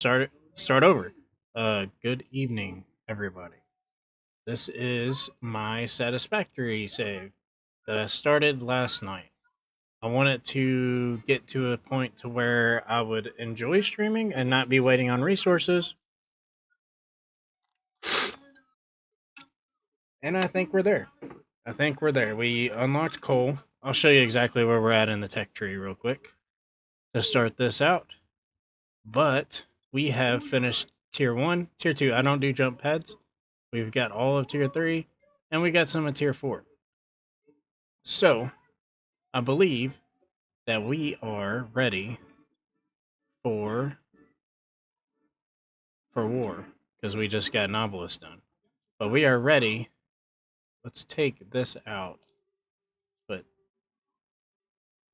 Start over. Good evening, everybody. This is my satisfactory save that I started last night. I wanted to get to a point to where I would enjoy streaming and not be waiting on resources, and I think we're there. I think we're there. We unlocked coal. I'll show you exactly where we're at in the tech tree real quick to start this out. But we have finished tier 1, tier 2. I don't do jump pads. We've got all of tier 3, and we got some of tier 4. So, I believe that we are ready for war because we just got Novelist done. But we are ready. Let's take this out. But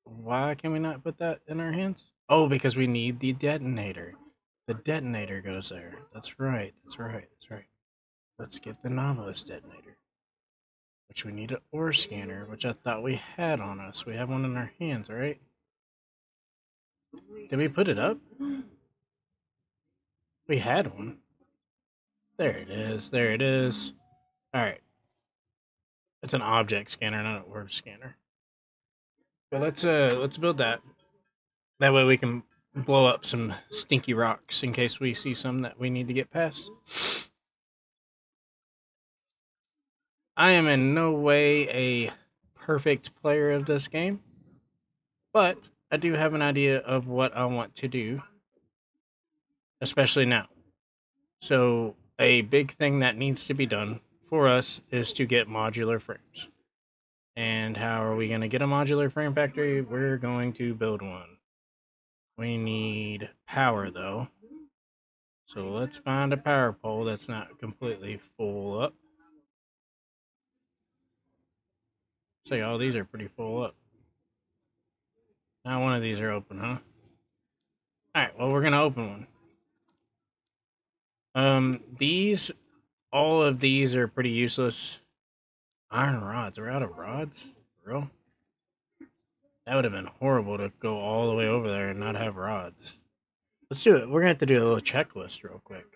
why can we not put that in our hands? Oh, because we need the detonator. The detonator goes there. That's right. That's right. That's right. Let's get the Novelist detonator, which we need an ore scanner, which I thought we had on us. We have one in our hands, right? Did we put it up? We had one. There it is. There it is. All right. It's an object scanner, not a word scanner. But let's build that. That way we can blow up some stinky rocks in case we see some that we need to get past. I am in no way a perfect player of this game, but I do have an idea of what I want to do, especially now. So, a big thing that needs to be done for us is to get modular frames. And how are we going to get a modular frame factory? We're going to build one. We need power, though. So let's find a power pole that's not completely full up. Say all these are pretty full up. Not one of these are open, huh? Alright, well, we're going to open one. All of these are pretty useless. Iron rods. We're out of rods? For real? That would have been horrible to go all the way over there and not have rods. Let's do it. We're going to have to do a little checklist real quick.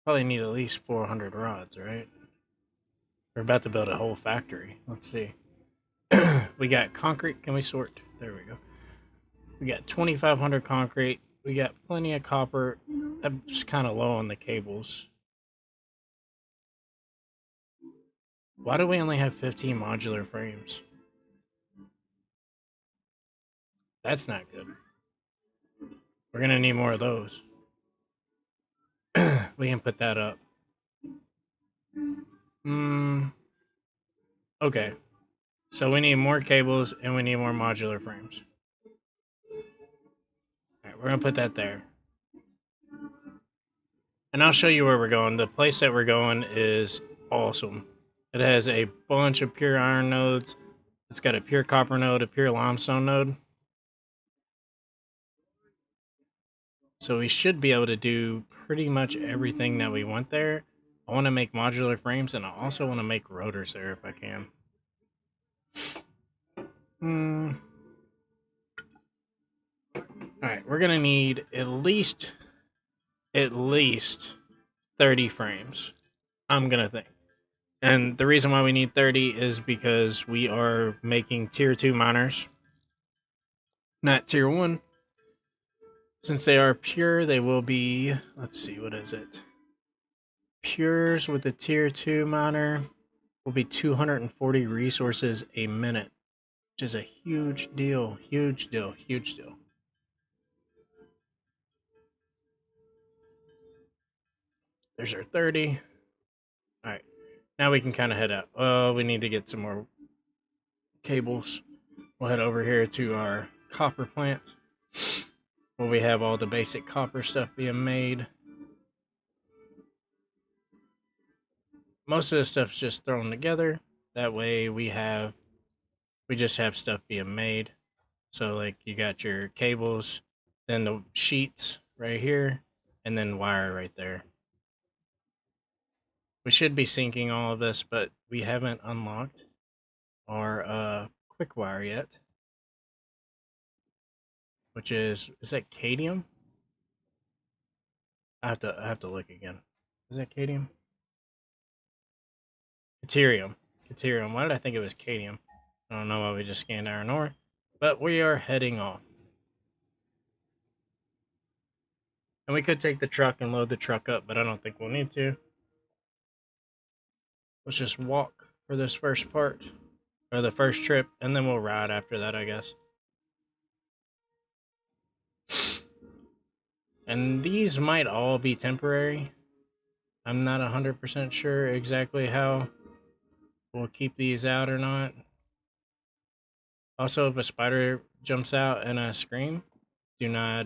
Probably need at least 400 rods, right? We're about to build a whole factory. Let's see. We got concrete. Can we sort? There we go. We got 2,500 concrete. We got plenty of copper. I'm just kind of low on the cables. Why do we only have 15 modular frames? That's not good. We're going to need more of those. We can put that up. Okay. So we need more cables and we need more modular frames. Alright, we're going to put that there. And I'll show you where we're going. The place that we're going is awesome. It has a bunch of pure iron nodes. It's got a pure copper node, a pure limestone node. So we should be able to do pretty much everything that we want there. I want to make modular frames, and I also want to make rotors there if I can. Alright, we're going to need at least 30 frames, I'm going to think. And the reason why we need 30 is because we are making tier 2 miners, not tier 1. Since they are pure, they will be, let's see, what is it? Pures with the tier 2 miner will be 240 resources a minute, which is a huge deal, huge deal, huge deal. There's our 30. All right, now we can kind of head out. Oh, we need to get some more cables. We'll head over here to our copper plant, where we have all the basic copper stuff being made. Most of the stuff's just thrown together. That way we just have stuff being made. So like you got your cables, then the sheets right here, and then wire right there. We should be syncing all of this, but we haven't unlocked our quick wire yet, which is that cadmium? I have to look again. Is that cadmium? Deuterium. Deuterium. Why did I think it was cadmium? I don't know why we just scanned iron ore. But we are heading off. And we could take the truck and load the truck up, but I don't think we'll need to. Let's just walk for this first part, or the first trip, and then we'll ride after that, I guess. And these might all be temporary. I'm not 100% sure exactly how we'll keep these out or not. Also, if a spider jumps out and I scream, do not,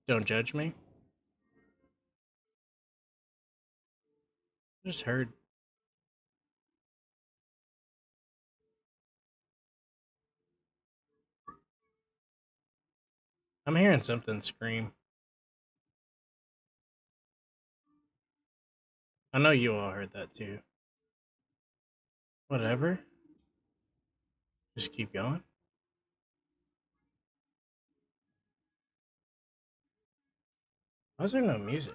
don't judge me. I just heard. I'm hearing something scream. I know you all heard that too. Whatever. Just keep going. Why is there no music?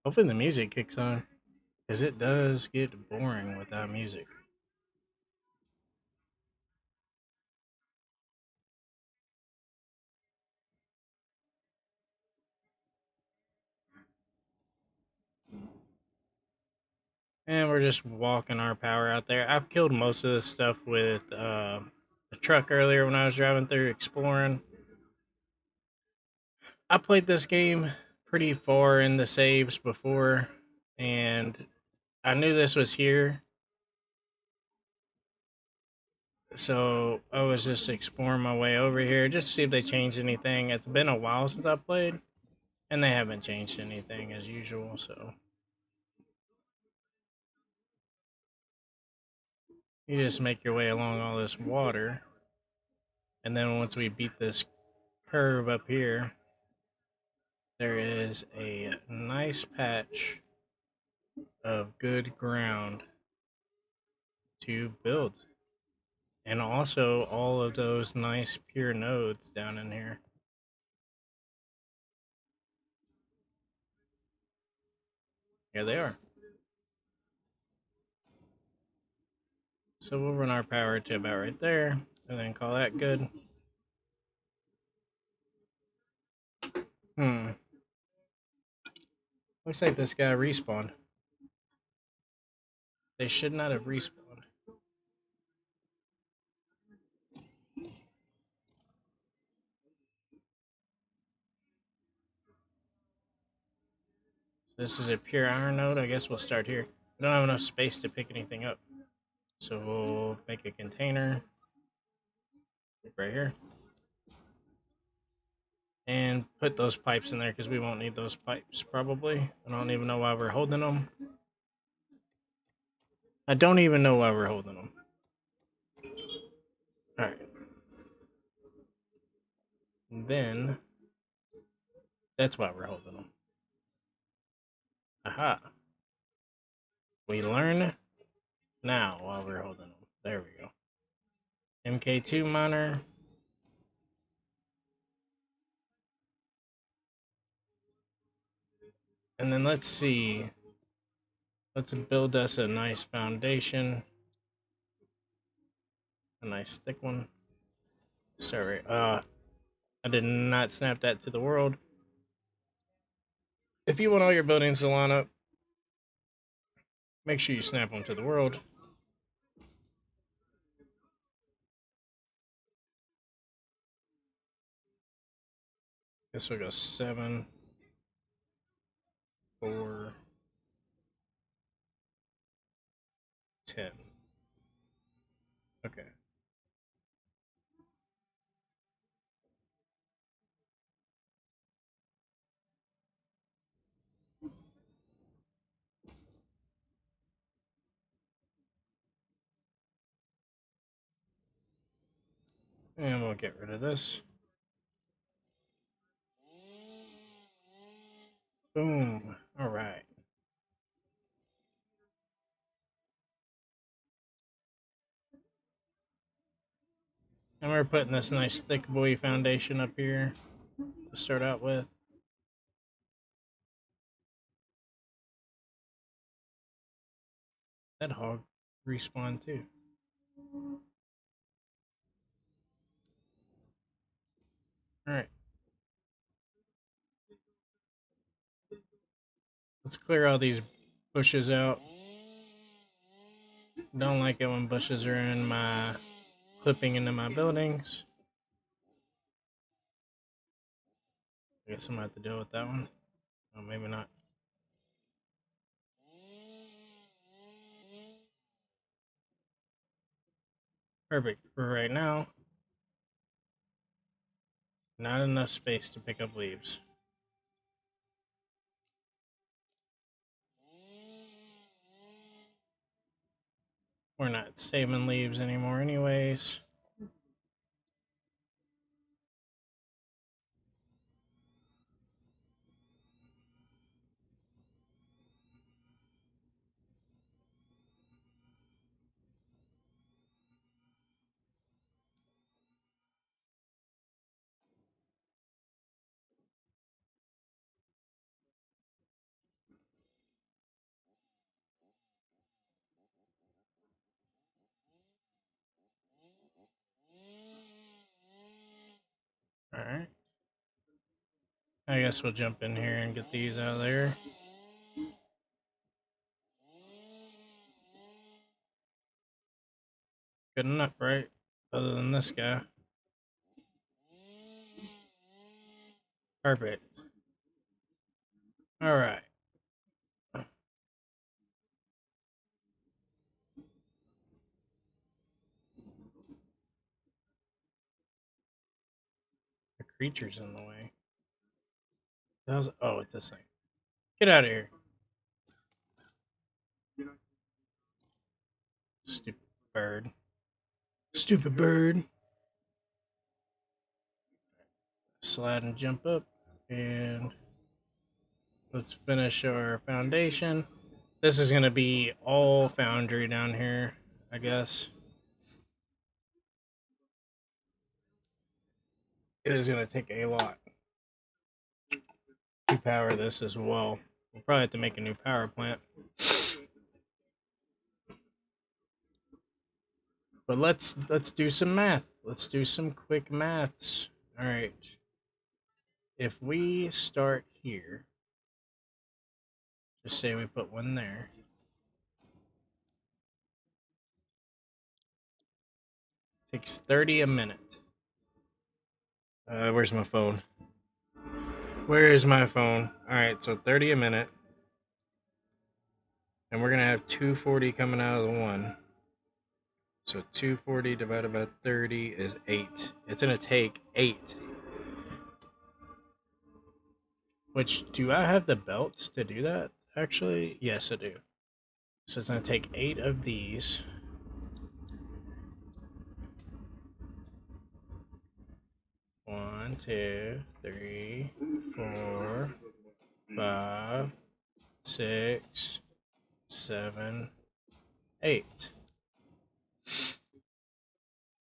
Hopefully the music kicks on, because it does get boring without music. And we're just walking our power out there. I've killed most of this stuff with the truck earlier when I was driving through exploring. I played this game pretty far in the saves before, and I knew this was here, so I was just exploring my way over here just to see if they changed anything. It's been a while since I played, and they haven't changed anything as usual, so you just make your way along all this water, and then once we beat this curve up here, there is a nice patch of good ground to build. And also all of those nice pure nodes down in here. Here they are. So we'll run our power to about right there, and then call that good. Hmm. Looks like this guy respawned. They should not have respawned. This is a pure iron node. I guess we'll start here. We don't have enough space to pick anything up. So we'll make a container right here. And put those pipes in there because we won't need those pipes probably. I don't even know why we're holding them. I don't even know why we're holding them. Alright. Then, that's why we're holding them. Aha. We learn now while we're holding them. There we go. MK2 miner. And then let's see. Let's build us a nice foundation. A nice thick one. Sorry. I did not snap that to the world. If you want all your buildings to line up, make sure you snap them to the world. This will go 7, 4, 10. Okay. And we'll get rid of this. Boom. All right. And we're putting this nice thick boy foundation up here to start out with. That hog respawned too. Alright. Let's clear all these bushes out. Don't like it when bushes are in my clipping into my buildings. I guess I'm gonna have to deal with that one. Oh, maybe not. Perfect for right now. Not enough space to pick up leaves. We're not saving leaves anymore anyways. Alright. I guess we'll jump in here and get these out of there. Good enough, right? Other than this guy. Perfect. Alright. The creature's in the way. Oh, it's this thing. Get out of here. Stupid bird. Stupid bird. Slide and jump up. And let's finish our foundation. This is going to be all foundry down here, I guess. It is going to take a lot to power this as well. We'll probably have to make a new power plant. But let's do some math. Let's do some quick maths. All right. If we start here, just say we put one there. Takes 30 a minute. Where's my phone? Where is my phone? All right, so 30 a minute. And we're going to have 240 coming out of the one. So 240 divided by 30 is 8. It's going to take 8. Which, do I have the belts to do that? Actually, yes, I do. So it's going to take 8 of these. One, two, three, 4, 5, 6, 7, 8.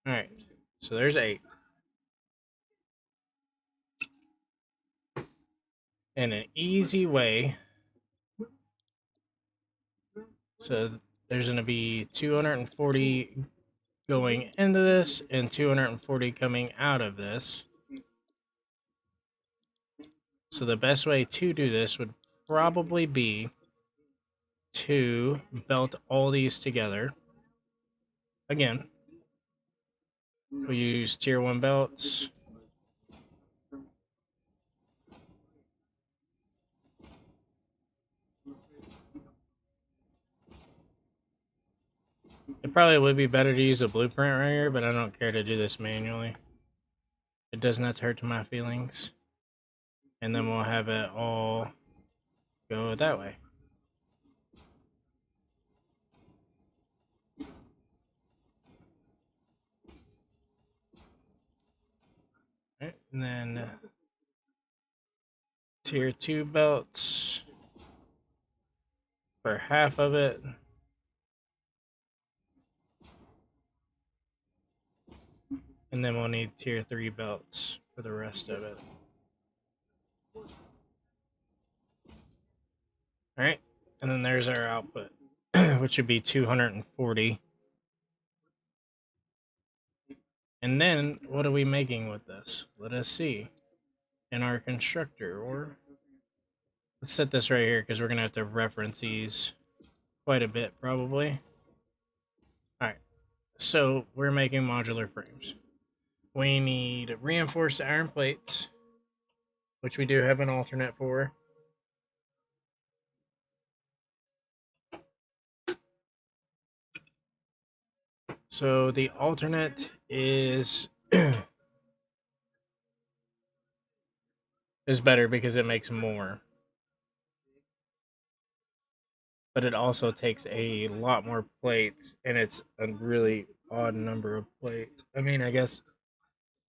Alright, so there's 8. And an easy way, so there's going to be 240 going into this and 240 coming out of this. So the best way to do this would probably be to belt all these together. Again, we use tier 1 belts. It probably would be better to use a blueprint right here, but I don't care to do this manually. It does not hurt to my feelings. And then we'll have it all go that way. Right, and then tier 2 belts for half of it. And then we'll need tier 3 belts for the rest of it. Alright, and then there's our output, which would be 240. And then, what are we making with this? Let us see. In our constructor, or... Let's set this right here, because we're going to have to reference these quite a bit, probably. Alright, so we're making modular frames. We need reinforced iron plates, which we do have an alternate for. So the alternate is is better because it makes more. But it also takes a lot more plates, and it's a really odd number of plates. I mean, I guess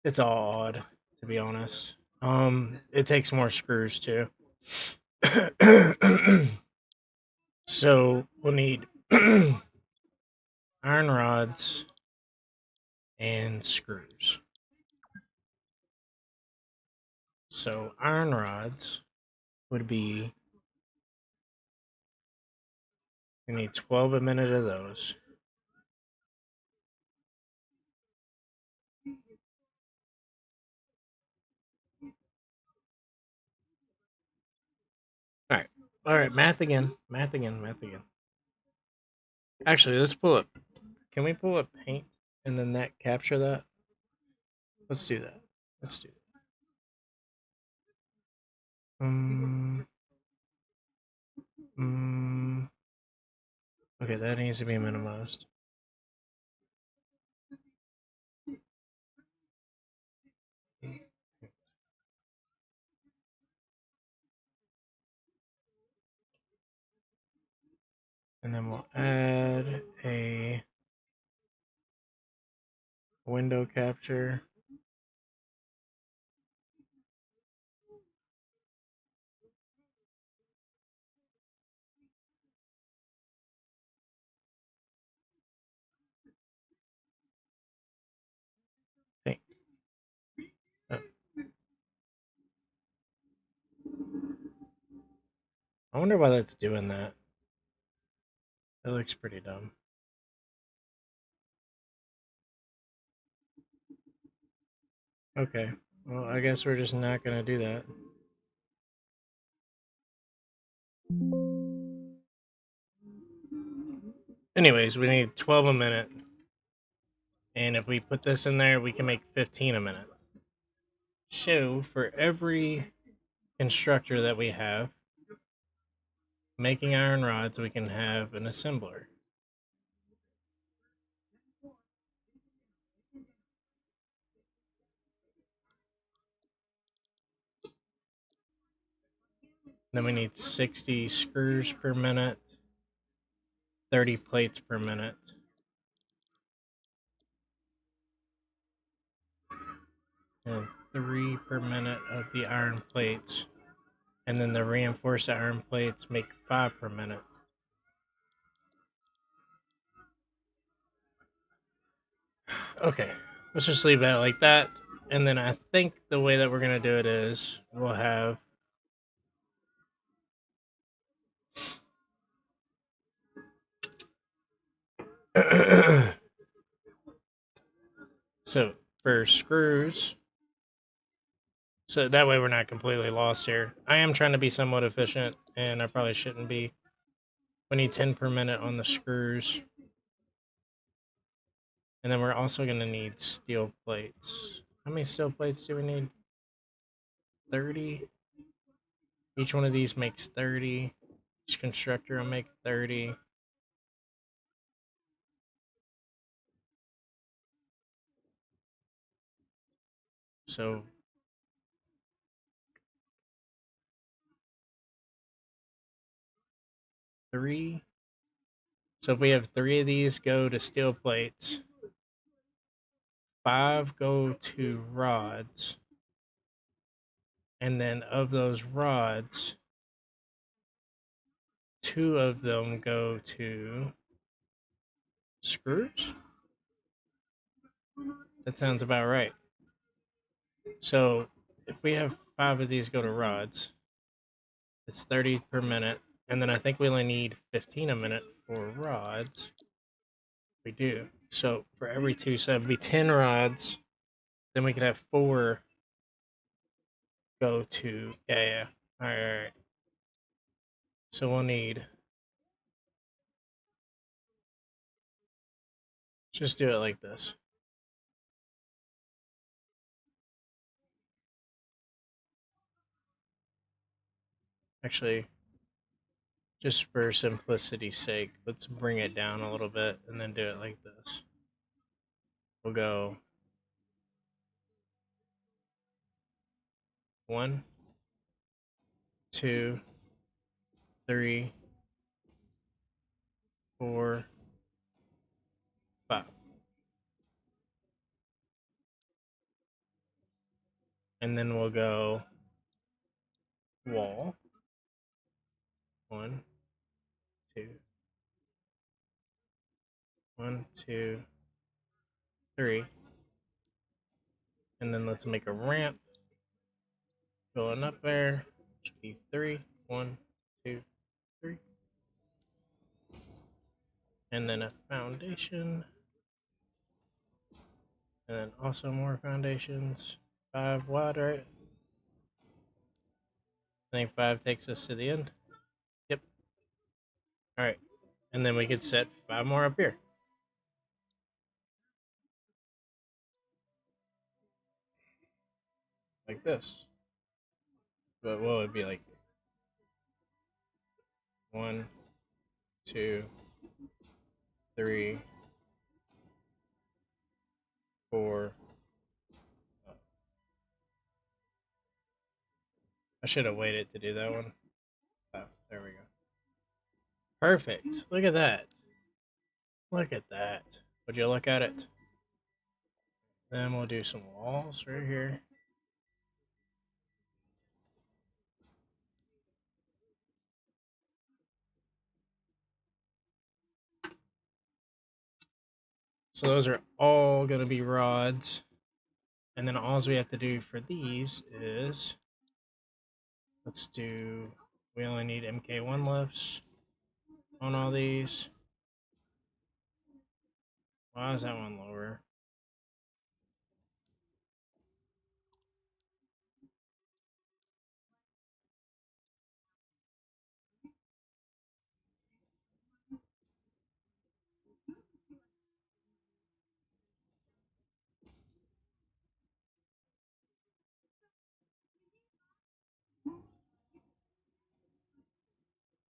it's all odd, to be honest. It takes more screws too. So we'll need iron rods and screws. So iron rods would be, we need 12 a minute of those. All right, math again. Actually, let's pull up. Can we pull up paint and then that capture that? Let's do that. Um, okay, that needs to be minimized. And then we'll add a window capture. Paint. Oh. I wonder why that's doing that. That looks pretty dumb. Okay, well, I guess we're just not going to do that. Anyways, we need 12 a minute. And if we put this in there, we can make 15 a minute. So, for every constructor that we have, making iron rods, we can have an assembler. Then we need 60 screws per minute, 30 plates per minute. And 3 per minute of the iron plates. And then the reinforced iron plates make 5 per minute. Okay, let's just leave that like that. And then I think the way that we're going to do it is we'll have so for screws, so that way we're not completely lost here. I am trying to be somewhat efficient, and I probably shouldn't be. We need 10 per minute on the screws. And then we're also going to need steel plates. How many steel plates do we need? 30. Each one of these makes 30. Each constructor will make 30. So 3. So if we have 3 of these go to steel plates, 5 go to rods, And then of those rods, 2 of them go to screws. That sounds about right. So if we have 5 of these go to rods, it's 30 per minute. And then I think we only need 15 a minute for rods. We do. So for every 2, so it'd be 10 rods. Then we could have 4 go to, yeah. All right. So we'll need, just do it like this. Actually, just for simplicity's sake, let's bring it down a little bit and then do it like this. We'll go 1, 2, 3, 4, 5. And then we'll go wall. 1, 2, 1, 2, 3. And then let's make a ramp going up there. Should be 3. 1, 2, 3. And then a foundation. And then also more foundations. 5 wide, right? I think 5 takes us to the end. Yep. Alright. And then we could set 5 more up here. Like this. But what would be like 1, 2, 3, 4. I should have waited to do that one. Oh, there we go. Perfect. Look at that. Look at that. Would you look at it? Then we'll do some walls right here. So those are all going to be rods. And then all we have to do for these is, let's do, we only need MK1 lifts on all these. Why is that one lower?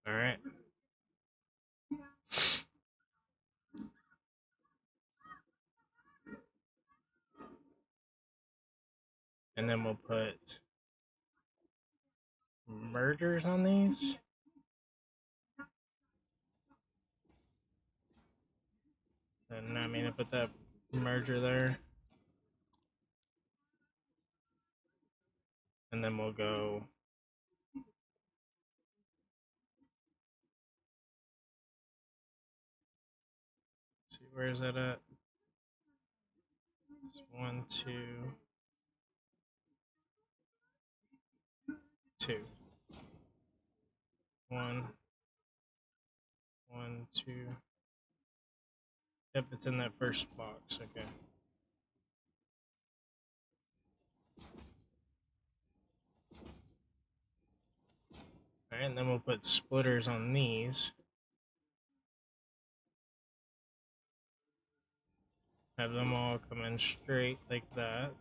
All right. And then we'll put mergers on these. And I mean, I put that merger there. And then we'll go, see, where is that at? It's 1, 2, 2. 1, 1, 2. Yep, it's in that first box. Okay. Alright, and then we'll put splitters on these. Have them all come in straight like that.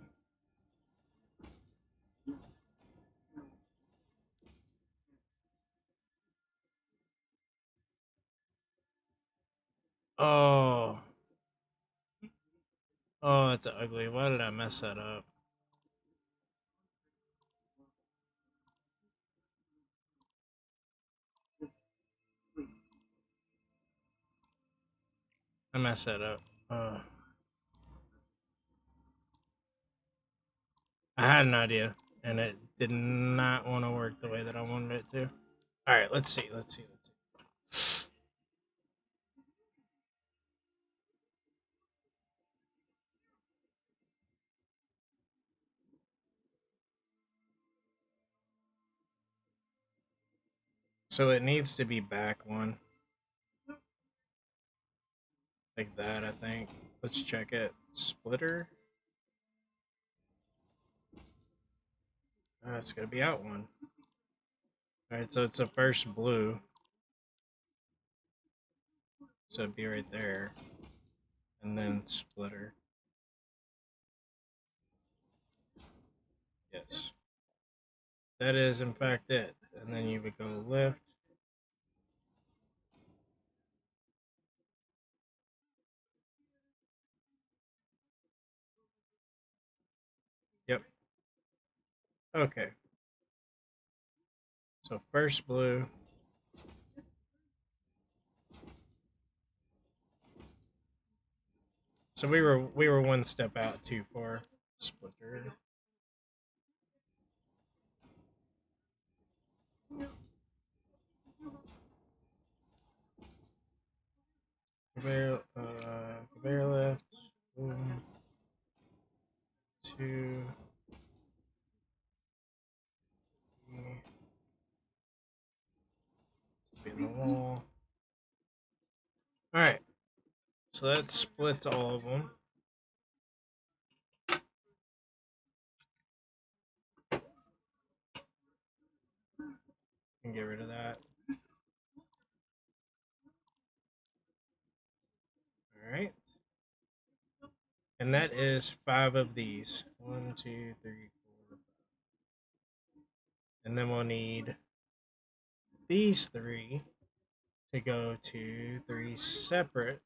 Oh. Oh, that's ugly. Why did I mess that up? I messed that up. I had an idea. and it did not want to work the way that I wanted it to. All right, let's see. So it needs to be back one. Like that, I think. Let's check it. Splitter. It's gonna be out one. Alright, so it's a first blue. So it'd be right there. And then splitter. Yes. That is in fact it. And then you would go lift. Yep. Okay. So first blue. So we were one step out too far. Splitter. Conveyor left. Boom. Two. Three. In the wall. Alright. So that splits all of them. And get rid of that. Alright. And that is 5 of these. 1, 2, 3, 4. And then we'll need these 3 to go to 3 separate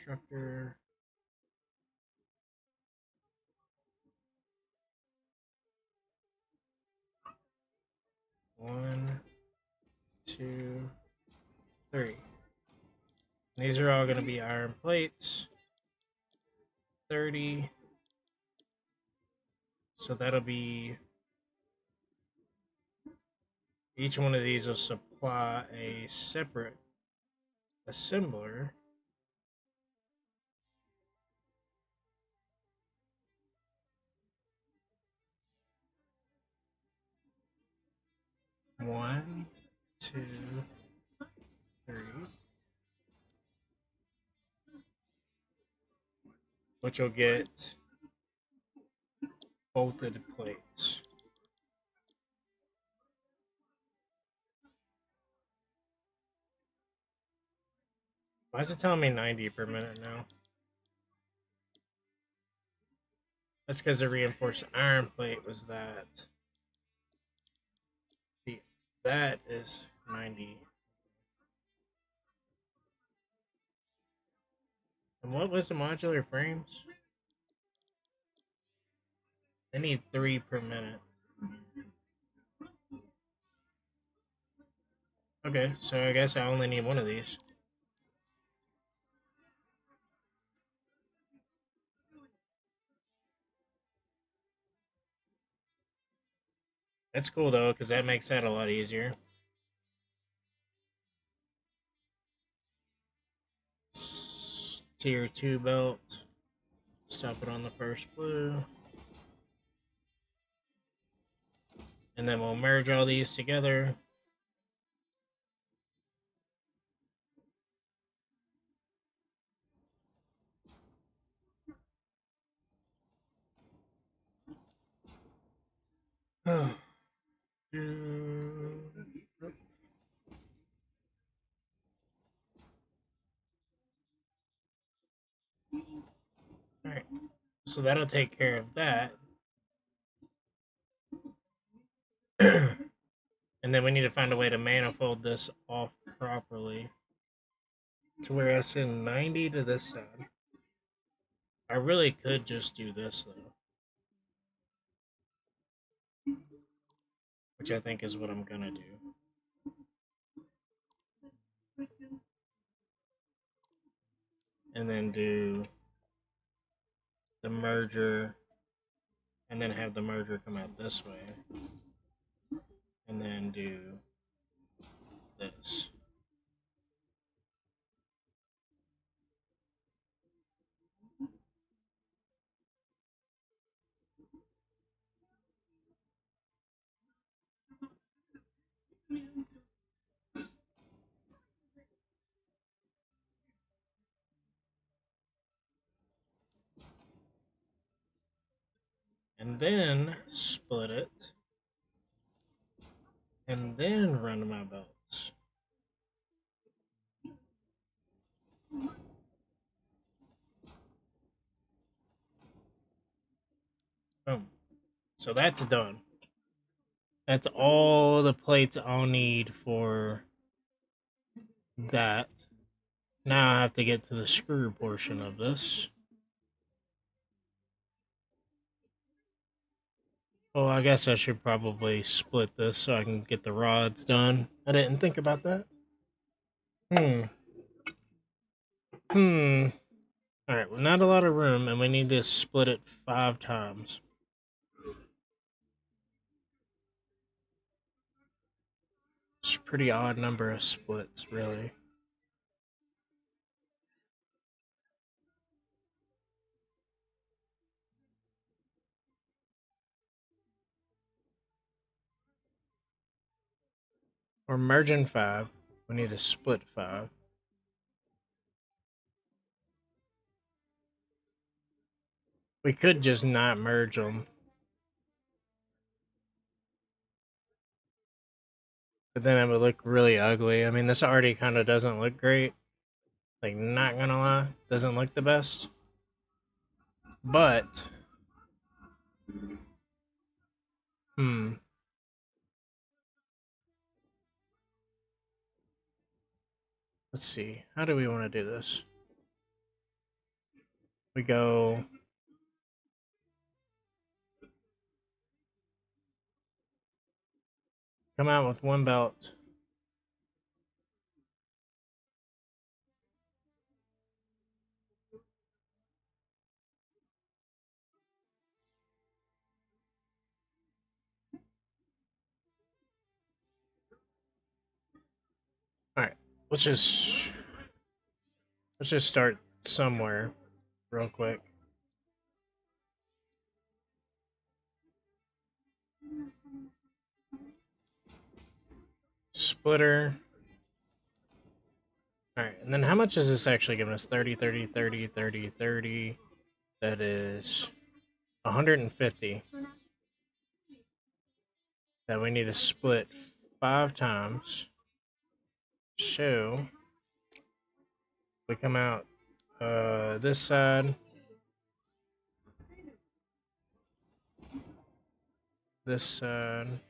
constructor. One, 2, 3. And these are all going to be iron plates. 30. So that'll be, each one of these will supply a separate assembler. One, two, three. Which will get bolted plates. Why is it telling me 90 per minute now? That's because the reinforced iron plate was that. That is 90. And what was the modular frames? They need 3 per minute. Okay, so I guess I only need one of these. That's cool though, because that makes that a lot easier. Tier 2 belt. Stop it on the first blue. And then we'll merge all these together. Alright, so that'll take care of that. And then we need to find a way to manifold this off properly to where I send 90 to this side. I really could just do this though, which I think is what I'm gonna do. and then do the merger, and then have the merger come out this way, and then do this. And then split it, and then run my belts. Boom. So that's done. That's all the plates I'll need for that. Now I have to get to the screw portion of this. Well, I guess I should probably split this so I can get the rods done. I didn't think about that. Alright, well, not a lot of room, and we need to split it 5 times. It's a pretty odd number of splits, really. We're merging 5. We need to split 5. We could just not merge them. But then it would look really ugly. I mean, this already kind of doesn't look great. Like, not gonna lie, doesn't look the best. But, let's see. How do we want to do this? We go... Come out with 1 belt. Alright, let's just start somewhere real quick. Splitter. Alright, and then how much is this actually giving us? 30, 30, 30, 30, 30. That is 150. That we need to split 5 times. So, we come out this side, this side.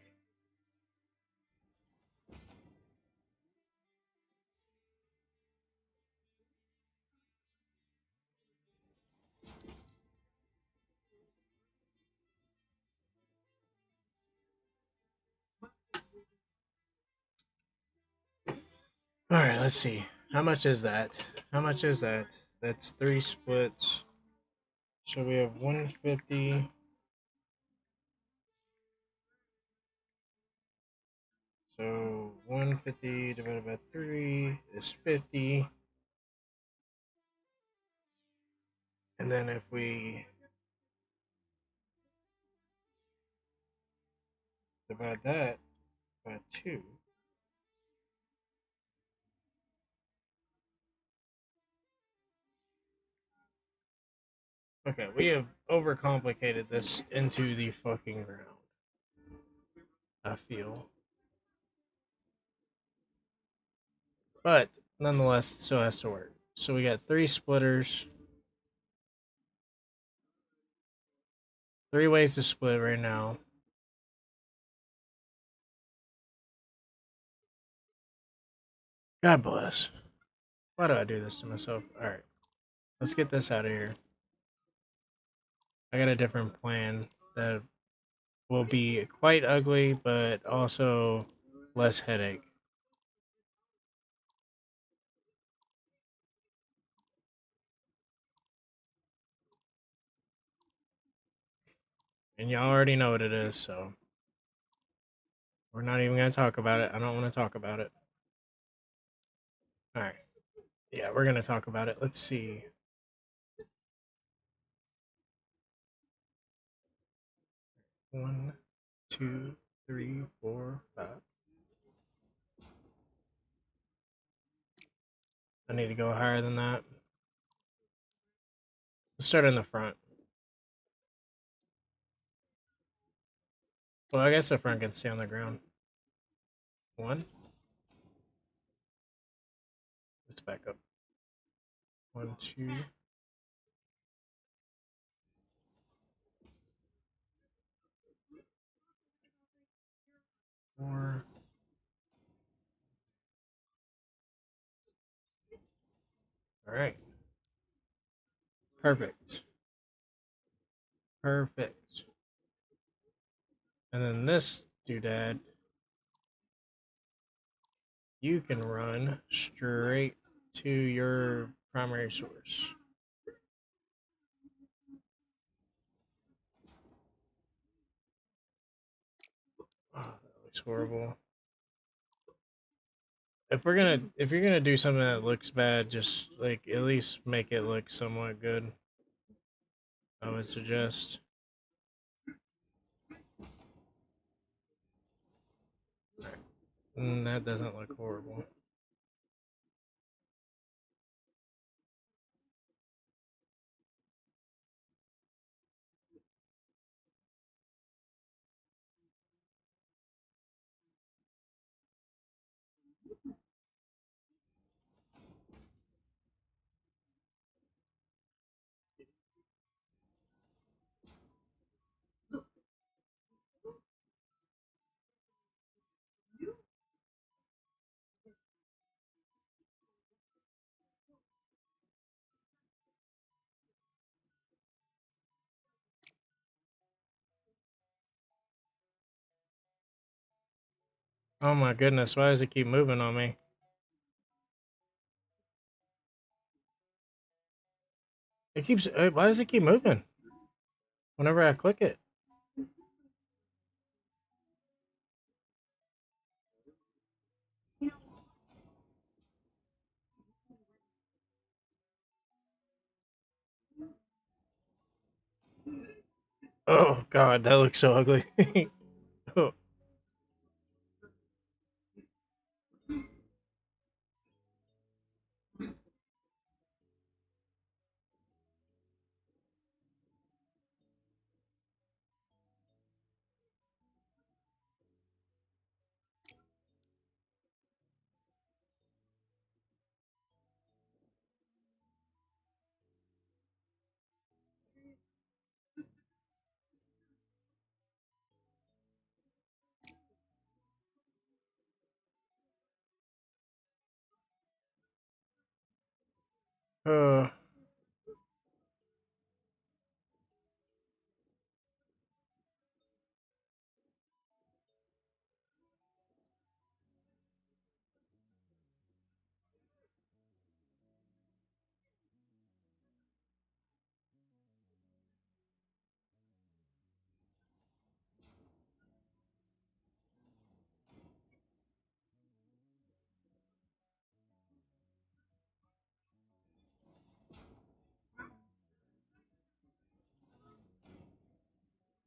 Alright, let's see. How much is that? How much is that? That's 3 splits. So we have 150. So 150 divided by 3 is 50. And then if we divide that by 2, okay, we have overcomplicated this into the fucking ground. I feel. But nonetheless, it still has to work. So we got 3 splitters. 3 ways to split right now. God bless. Why do I do this to myself? Alright. Let's get this out of here. I got a different plan that will be quite ugly, but also less headache. And y'all already know what it is, so we're not even going to talk about it. I don't want to talk about it. All right. Yeah, we're going to talk about it. Let's see. One, two, three, four, five. I need to go higher than that. Let's start in the front. Well, I guess the front can stay on the ground. One. Let's back up. 1, 2. 4. All right. Perfect. Perfect. And then this doodad, you can run straight to your primary source. Oh, that looks horrible. If you're gonna do something that looks bad, just like at least make it look somewhat good. I would suggest. That doesn't look horrible. Oh my goodness, why does it keep moving on me? It keeps. Why does it keep moving? Whenever I click it. Oh god, that looks so ugly. Oh. Oh.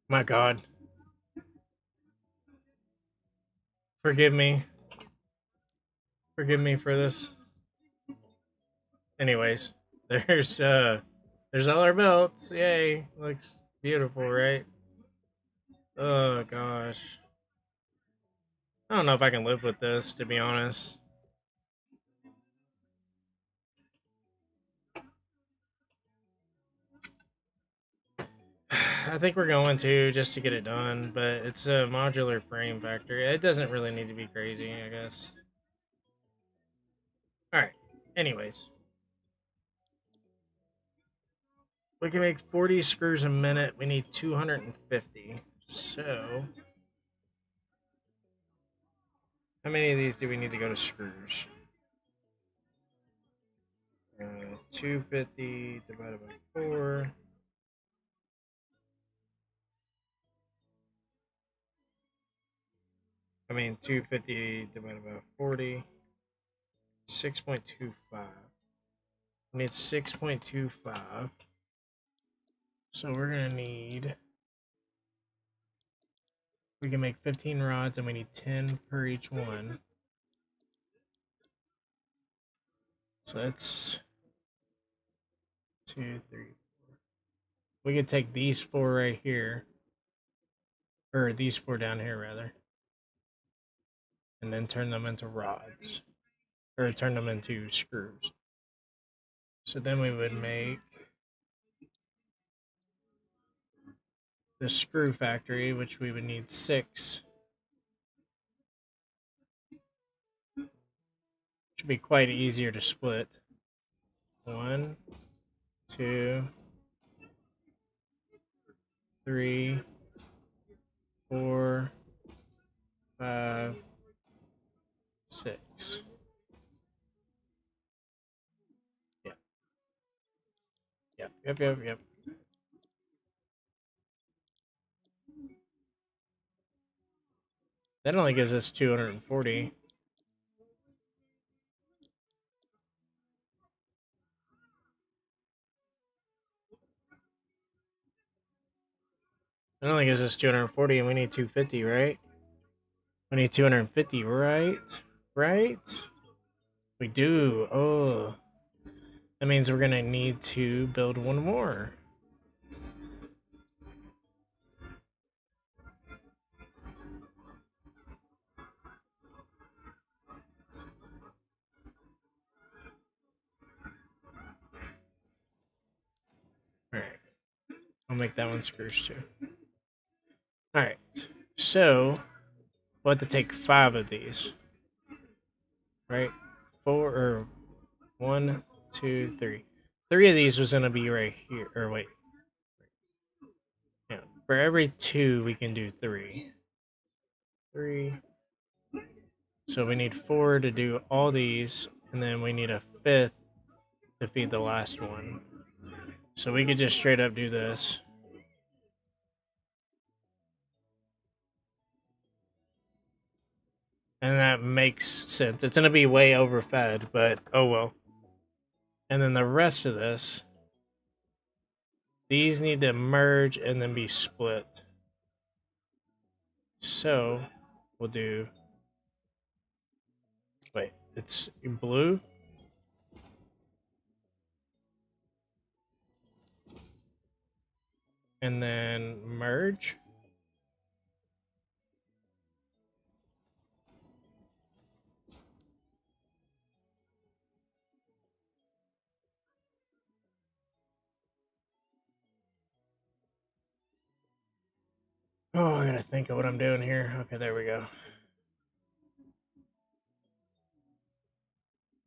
My god. Forgive me. Forgive me for this. Anyways, there's all our belts. Yay. Looks beautiful, right? Oh gosh. I don't know if I can live with this, to be honest. I think we're going to just to get it done, but it's a modular frame factory. It doesn't really need to be crazy, I guess. Alright. Anyways. We can make 40 screws a minute. We need 250. So, how many of these do we need to go to screws? 250 divided by 4. I mean, 250 divided by 40, 6.25. We need 6.25. So we're going to need, we can make 15 rods and we need 10 per each one. So that's 2, 3. We could take these 4 right here, or these 4 down here rather, and then turn them into rods, or turn them into screws. So then we would make the screw factory, which we would need 6. Should be quite easier to split. 1, 2, 3, 4, 5, 6. Yep. Yep. That only gives us 240. That only gives us 240, and we need 250, right? We need 250, right? Right? We do. Oh. That means we're going to need to build one more. Alright. I'll make that one screws too. Alright. So, we'll have to take 5 of these. Right? 4, or 1, 2, 3. 3 of these was going to be right here. Or wait. Yeah. For every 2, we can do 3. 3. So we need 4 to do all these, and then we need a 5th to feed the last one. So we could just straight up do this. And that makes sense. It's going to be way overfed, but oh well. And then the rest of this, these need to merge and then be split. So we'll do, wait, it's blue. And then merge. Oh, I gotta think of what I'm doing here. Okay, there we go.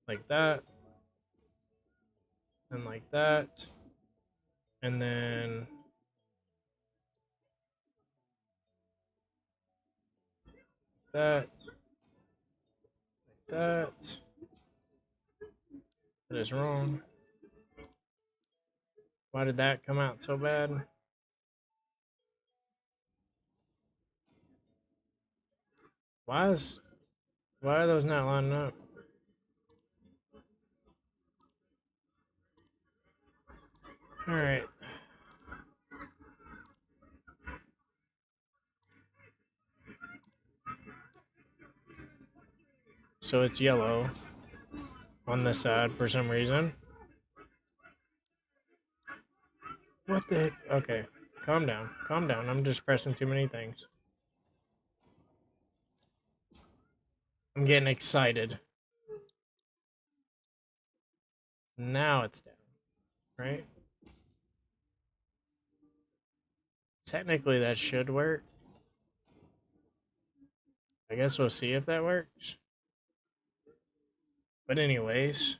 Like that. And like that. And then that. Like that. That is wrong. Why did that come out so bad? Why are those not lining up? Alright. So it's yellow on this side for some reason. What the heck? Okay. Calm down. Calm down. I'm just pressing too many things. I'm getting excited. Now it's down. Right? Technically that should work. I guess we'll see if that works. But anyways.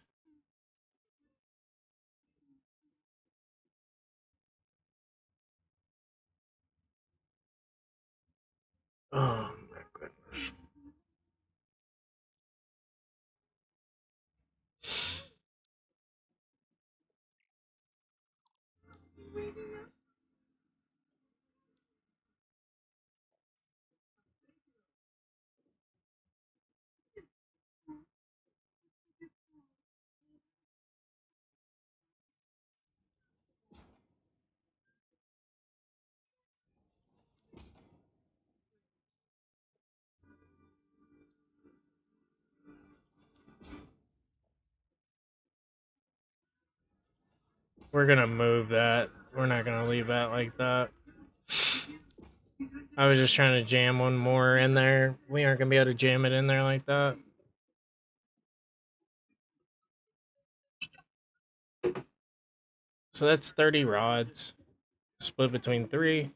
Oh my goodness. We're gonna move that. We're not gonna leave that like that. I was just trying to jam one more in there. We aren't gonna be able to jam it in there like that. So that's 30 rods, split between 3.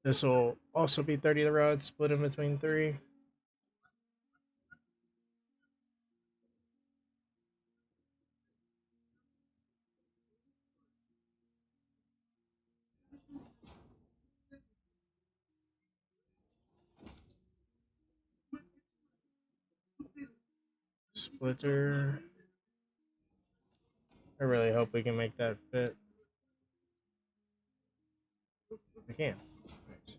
This will also be 30 rods, split in between 3. Splitter. I really hope we can make that fit. We can. Nice.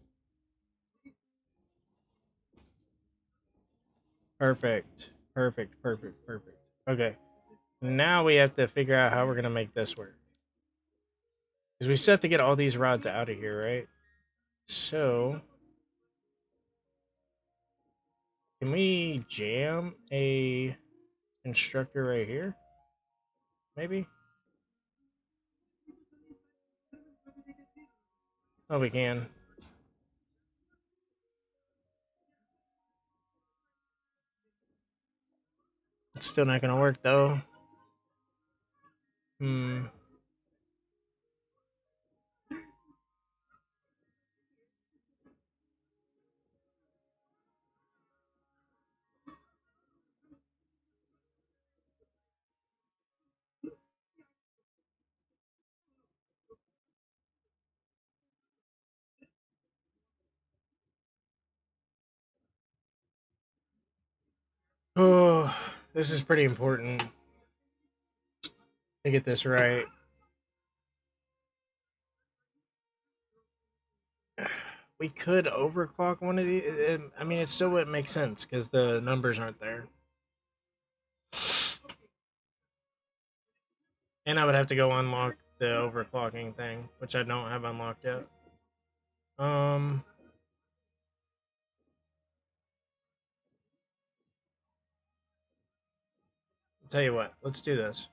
Perfect. Perfect. Perfect. Perfect. Okay. Now we have to figure out how we're gonna make this work. Because we still have to get all these rods out of here, right? So can we jam a constructor right here? Maybe? Oh, we can. It's still not gonna work though. Hmm. Oh, this is pretty important to get this right. We could overclock one of these. I mean, it still wouldn't make sense because the numbers aren't there. And I would have to go unlock the overclocking thing, which I don't have unlocked yet. Um, I'll tell you what. Let's do this.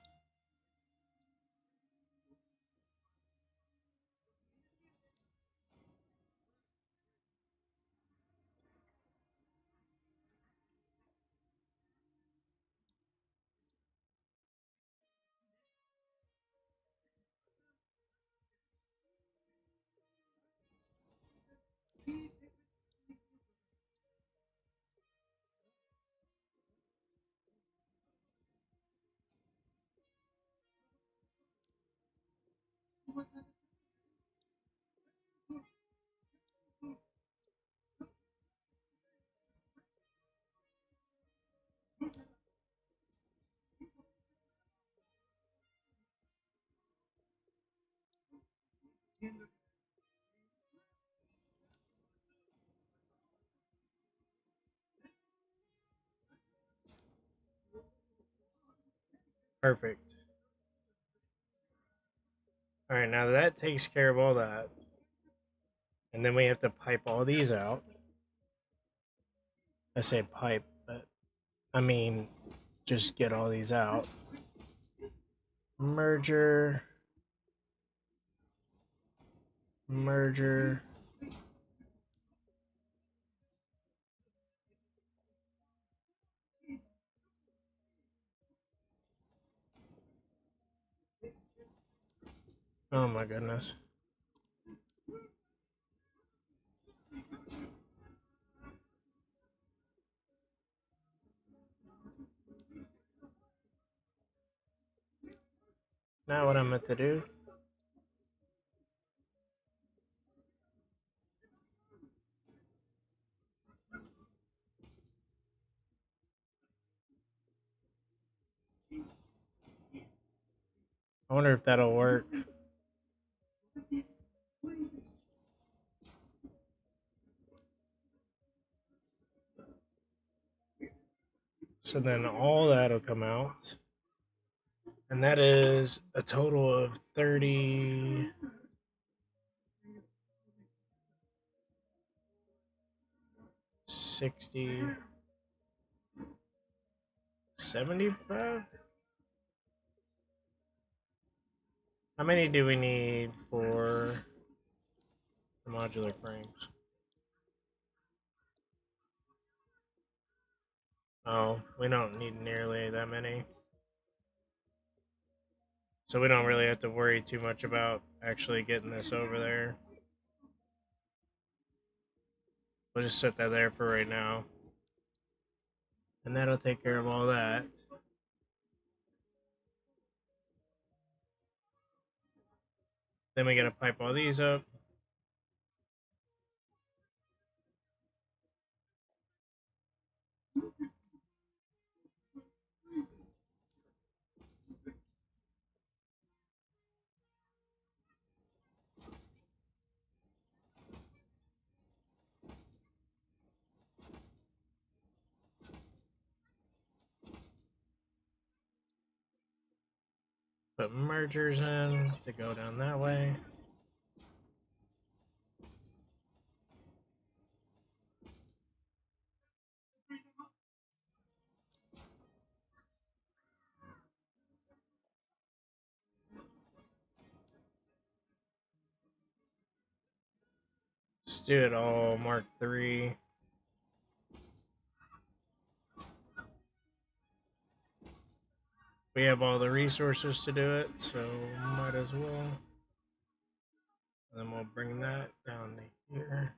Perfect. All right, now that takes care of all that. And then we have to pipe all these out. I say pipe, but I mean just get all these out. Merger. Merger. Oh my goodness. Now what I'm meant to do? I wonder if that'll work. So then all that'll come out. And that is a total of 30, 60, 75? How many do we need for the modular frames? Oh, we don't need nearly that many. So we don't really have to worry too much about actually getting this over there. We'll just set that there for right now. And that'll take care of all that. Then we gotta pipe all these up. Put mergers in to go down that way. Let's do it all Mark III. We have all the resources to do it, so might as well. And then we'll bring that down to here.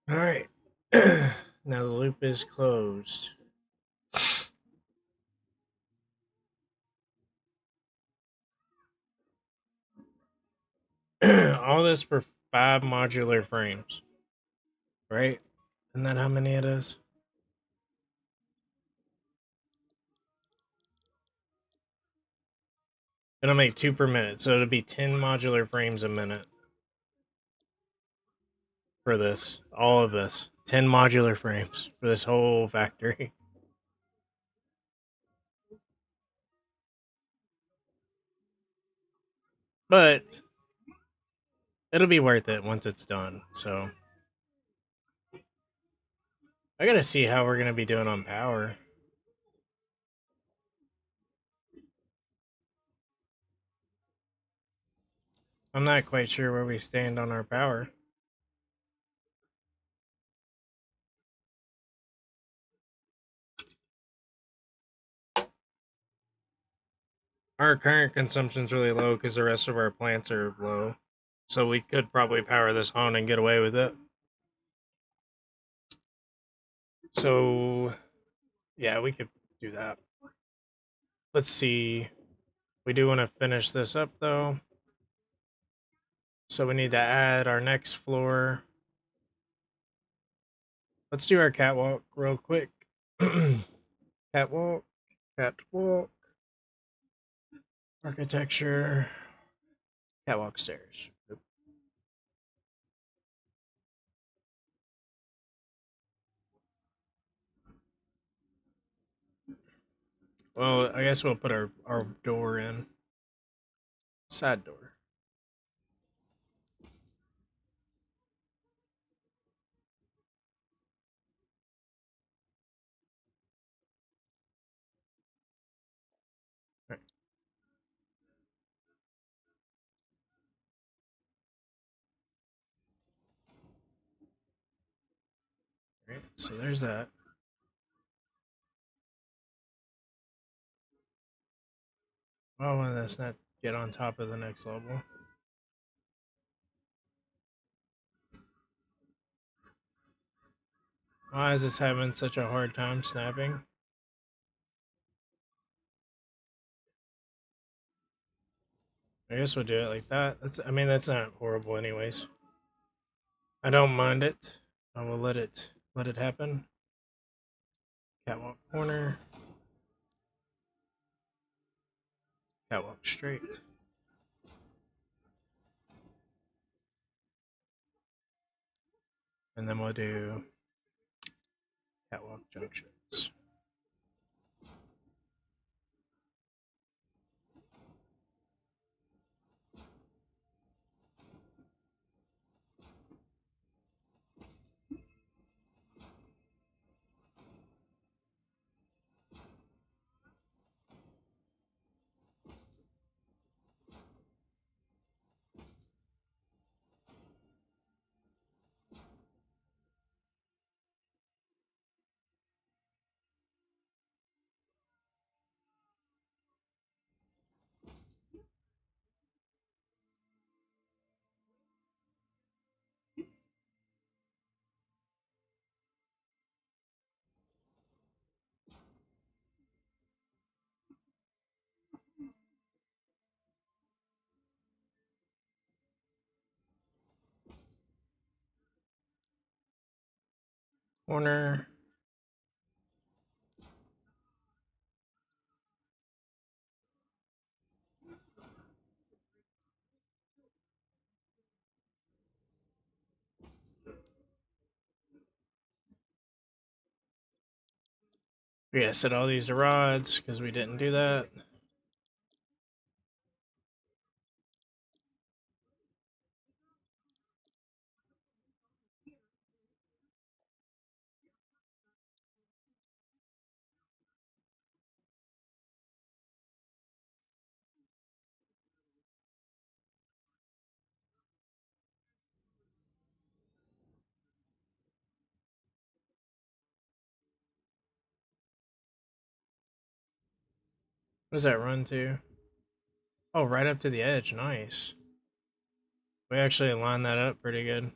All right. Now the loop is closed. All this for 5 modular frames, right? Isn't that how many it is? It'll make 2 per minute, so it'll be 10 modular frames a minute for this. All of this. 10 modular frames for this whole factory. But it'll be worth it once it's done, so. I gotta see how we're gonna be doing on power. I'm not quite sure where we stand on our power. Our current consumption's really low because the rest of our plants are low. So we could probably power this on and get away with it. So, yeah, we could do that. Let's see. We do want to finish this up, though. So we need to add our next floor. Let's do our catwalk real quick. Catwalk, catwalk, architecture, catwalk stairs. Well, I guess we'll put our door in. Side door. Right. Right. So there's that. Oh, and let's not get on top of the next level. Why is this having such a hard time snapping? I guess we'll do it like that. I mean, that's not horrible anyways. I don't mind it. I will let it happen. Catwalk corner. Catwalk straight. And then we'll do catwalk junctions. corner. We gotta set all these to rods because we didn't do that. What does that run to? Oh, right up to the edge. Nice. We actually lined that up pretty good.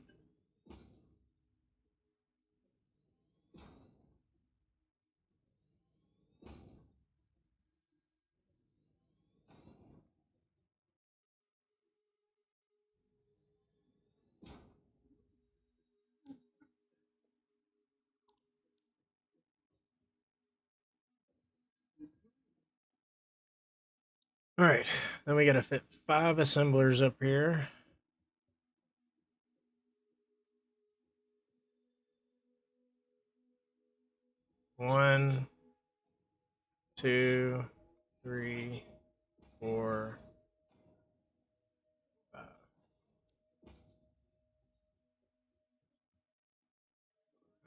All right, then we gotta fit 5 assemblers up here. One, two, three, 4, 5.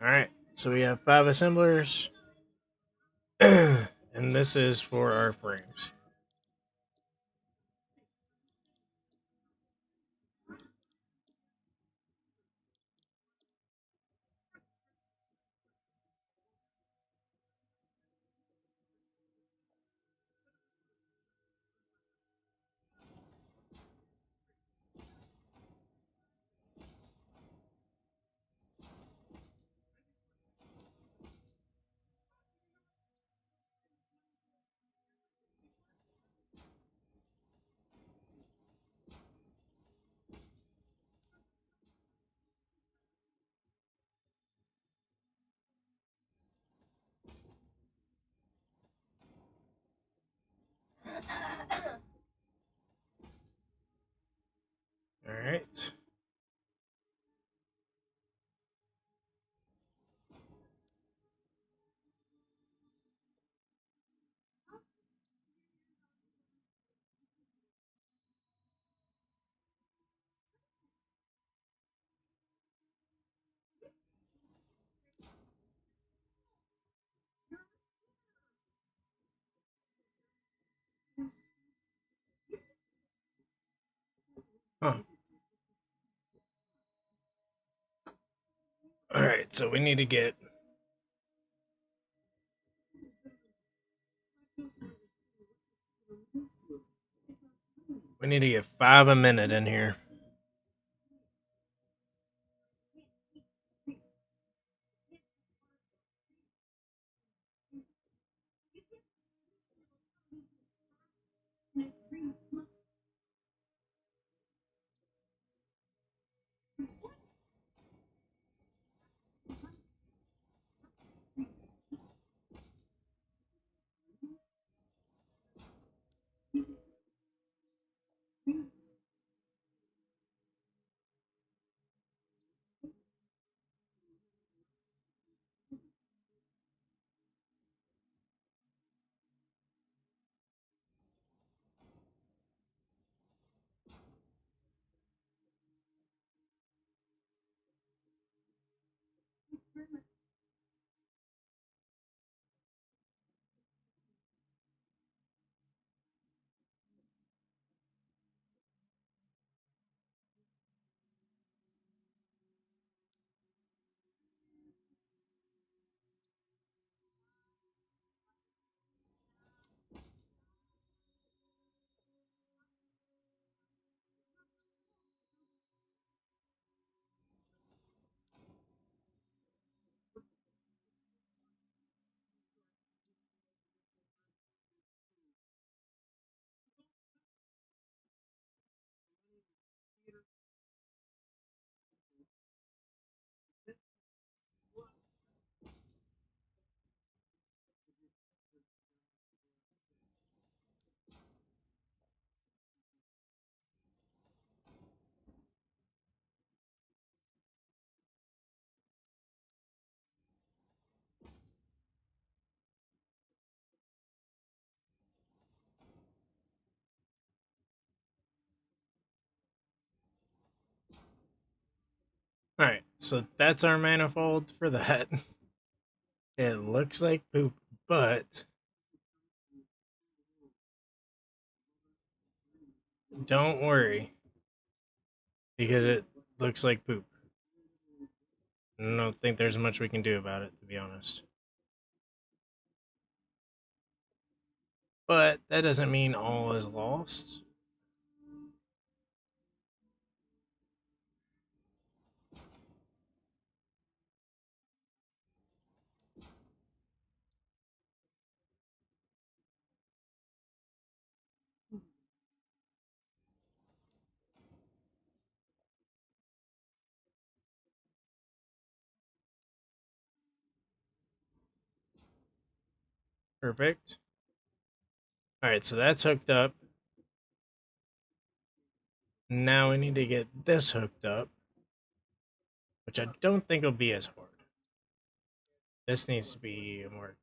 All right, so we have 5 assemblers, and this is for our frames. All right. Huh. All right, so we need to get we need to get 5 a minute in here. So that's our manifold for that. It looks like poop, but don't worry because it looks like poop. I don't think there's much we can do about it, to be honest. But that doesn't mean all is lost. Perfect. All right, so that's hooked up. Now we need to get this hooked up, which I don't think will be as hard. This needs to be a Mark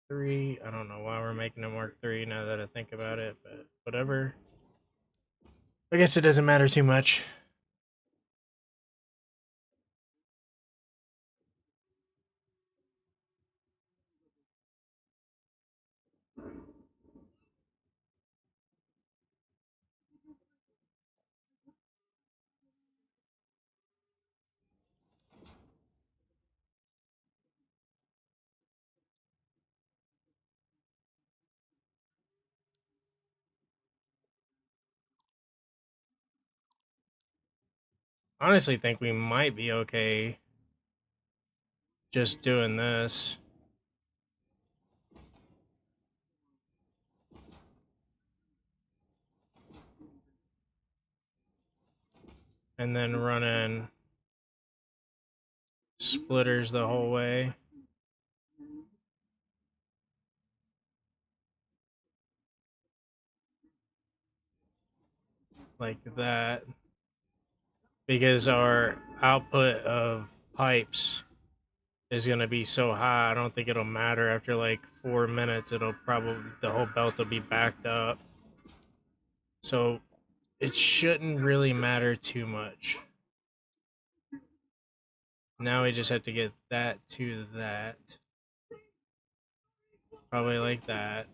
3. I don't know why we're making a Mark 3 now that I think about it, but whatever. I guess it doesn't matter too much. Honestly, think we might be okay just doing this. And then running splitters the whole way. Like that. Because our output of pipes is going to be so high, I don't think it'll matter after like 4 minutes. It'll probably, the whole belt will be backed up. So it shouldn't really matter too much. Now we just have to get that to that. Probably like that.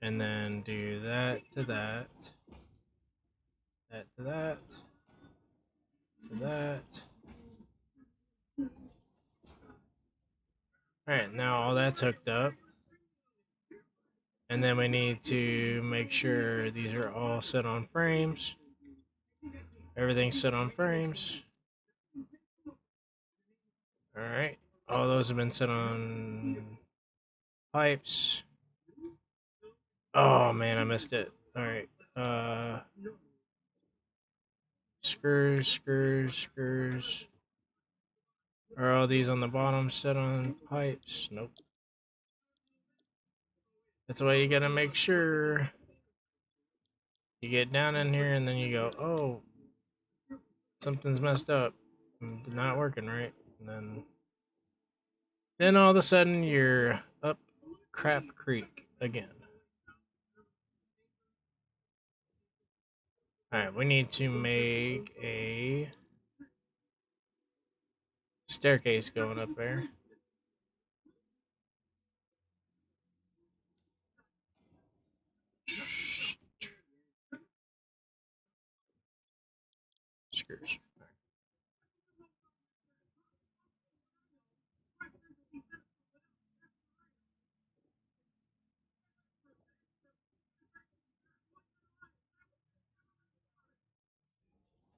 And then do that to that. That to that. To that. Alright, now all that's hooked up. And then we need to make sure these are all set on frames. Everything's set on frames. Alright, all those have been set on pipes. Oh man, I missed it. Alright, screws, screws, screws. Are all these on the bottom set on pipes? Nope. That's why you gotta make sure you get down in here and then you go, oh, something's messed up. Not working right. And then all of a sudden you're up crap creek again. Alright, we need to make a staircase going up there. Screws.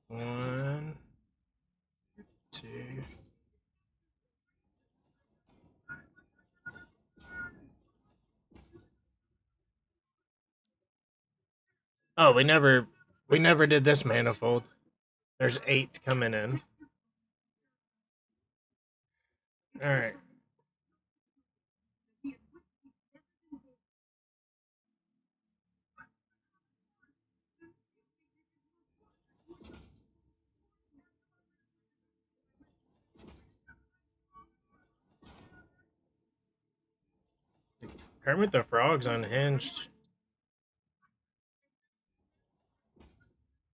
1, 2. Oh, we never did this manifold. There's 8 coming in. All right. Kermit the Frog's unhinged.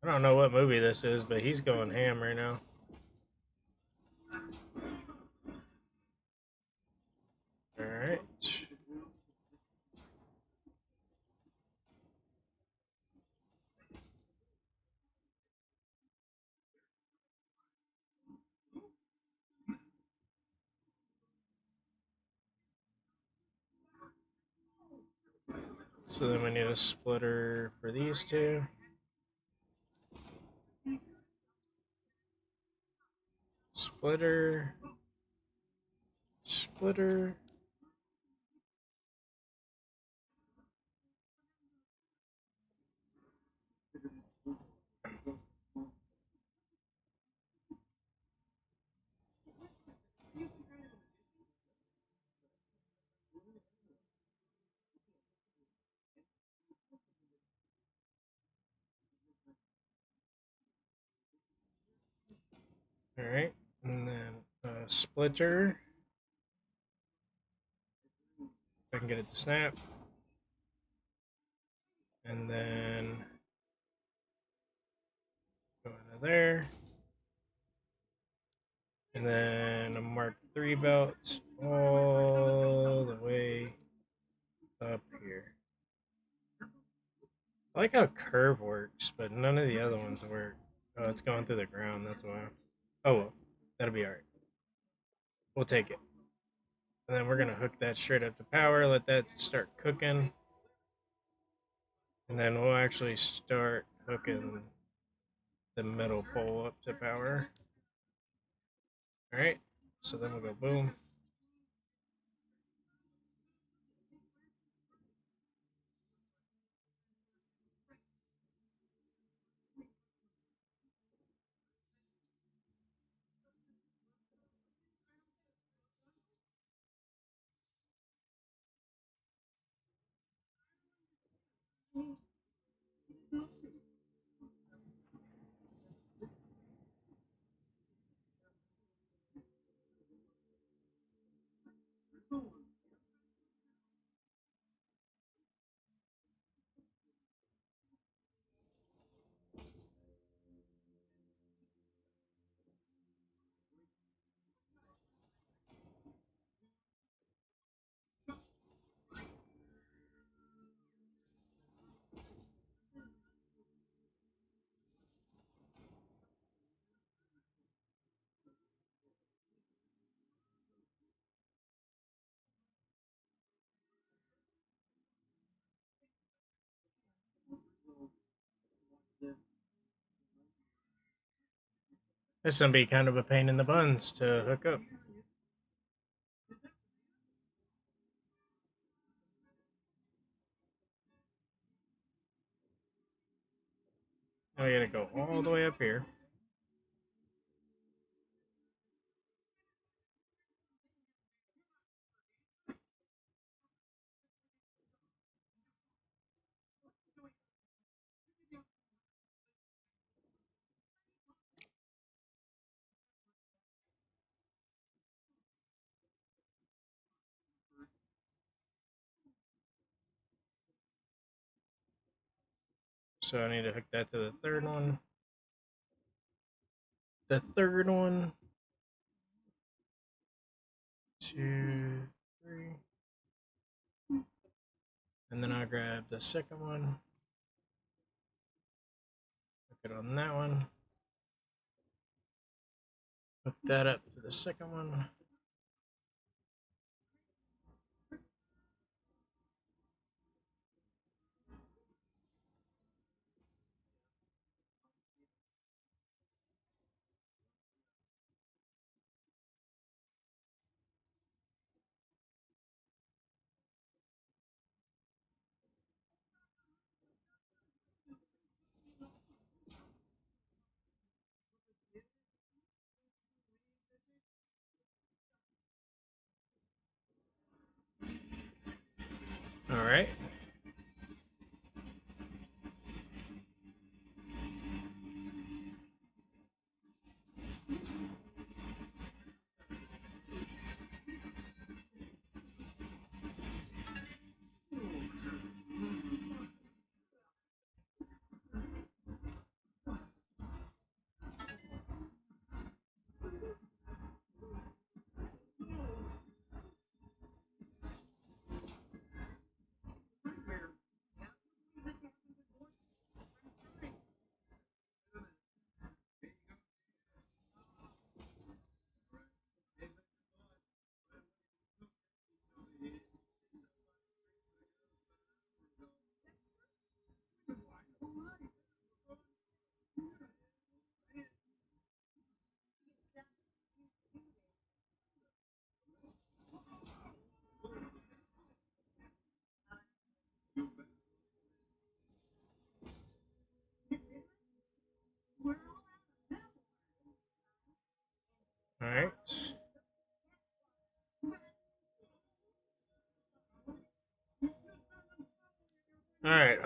I don't know what movie this is, but he's going ham right now. So then we need a splitter for these two. Splitter. Splitter. Alright. And then a splitter. If I can get it to snap. And then go into there. And then a Mark III belt all the way up here. I like how curve works, but none of the other ones work. Oh, it's going through the ground, that's why. Oh well, that'll be alright. We'll take it. And then we're gonna hook that straight up to power, let that start cooking. And then we'll actually start hooking the metal pole up to power. Alright, so then we'll go boom. This is gonna be kind of a pain in the buns to hook up. Now we gotta go all the way up here. So I need to hook that to the third one. The third one. 2, 3. And then I'll grab the second one. Hook it on that one. Hook that up to the second one.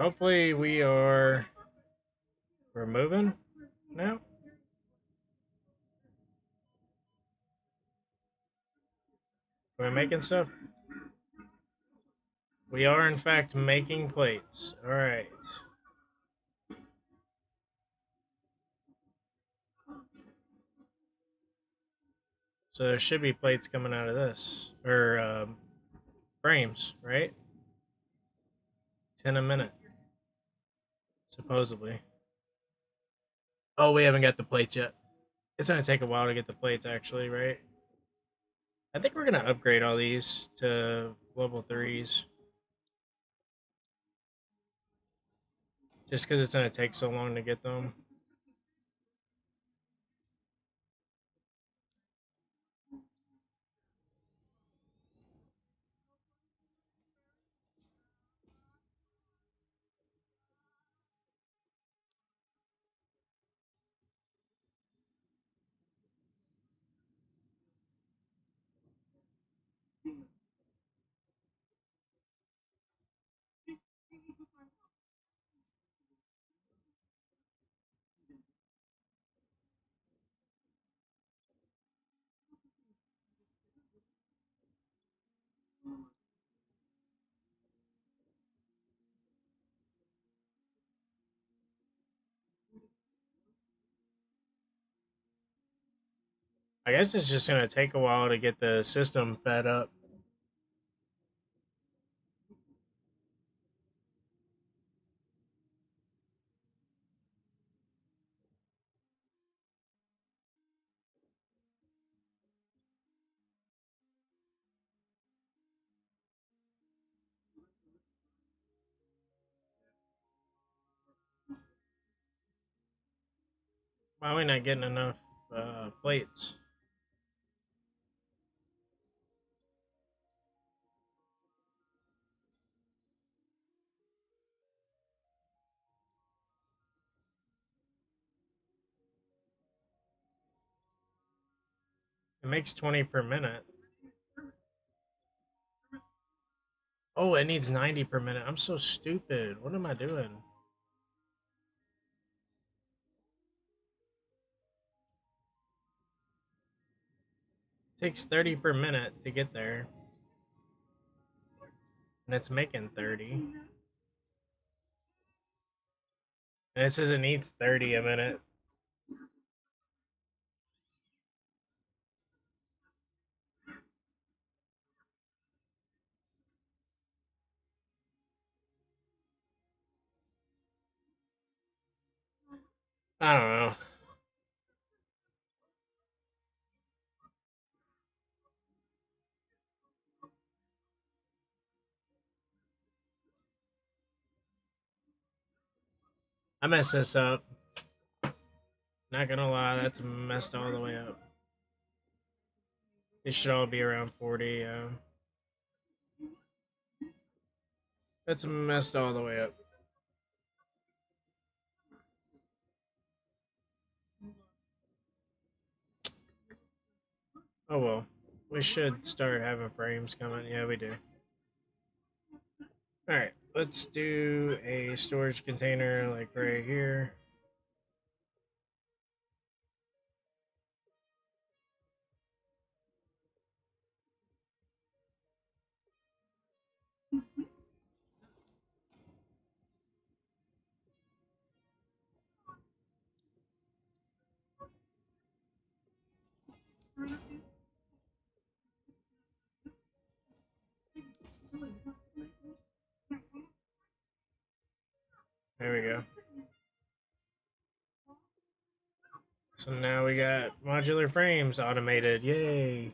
hopefully we're moving now. We're making stuff. We are in fact making plates. All right. So there should be plates coming out of this, or frames, right? 10 a minute, supposedly. Oh, we haven't got the plates yet. It's gonna take a while to get the plates, actually, right? I think we're gonna upgrade all these to level 3s, just because it's gonna take so long to get them. I guess it's just gonna take a while to get the system fed up. Why are we not getting enough plates? It makes 20 per minute. Oh, it needs 90 per minute. I'm so stupid. What am I doing? It takes 30 per minute to get there. And it's making 30. And it says it needs 30 a minute. I don't know. I messed this up. Not gonna lie, that's messed all the way up. It should all be around 40. That's messed all the way up. Oh well. We should start having frames coming. Yeah, we do. Alright, let's do a storage container like right here. There we go. So now we got modular frames automated. Yay!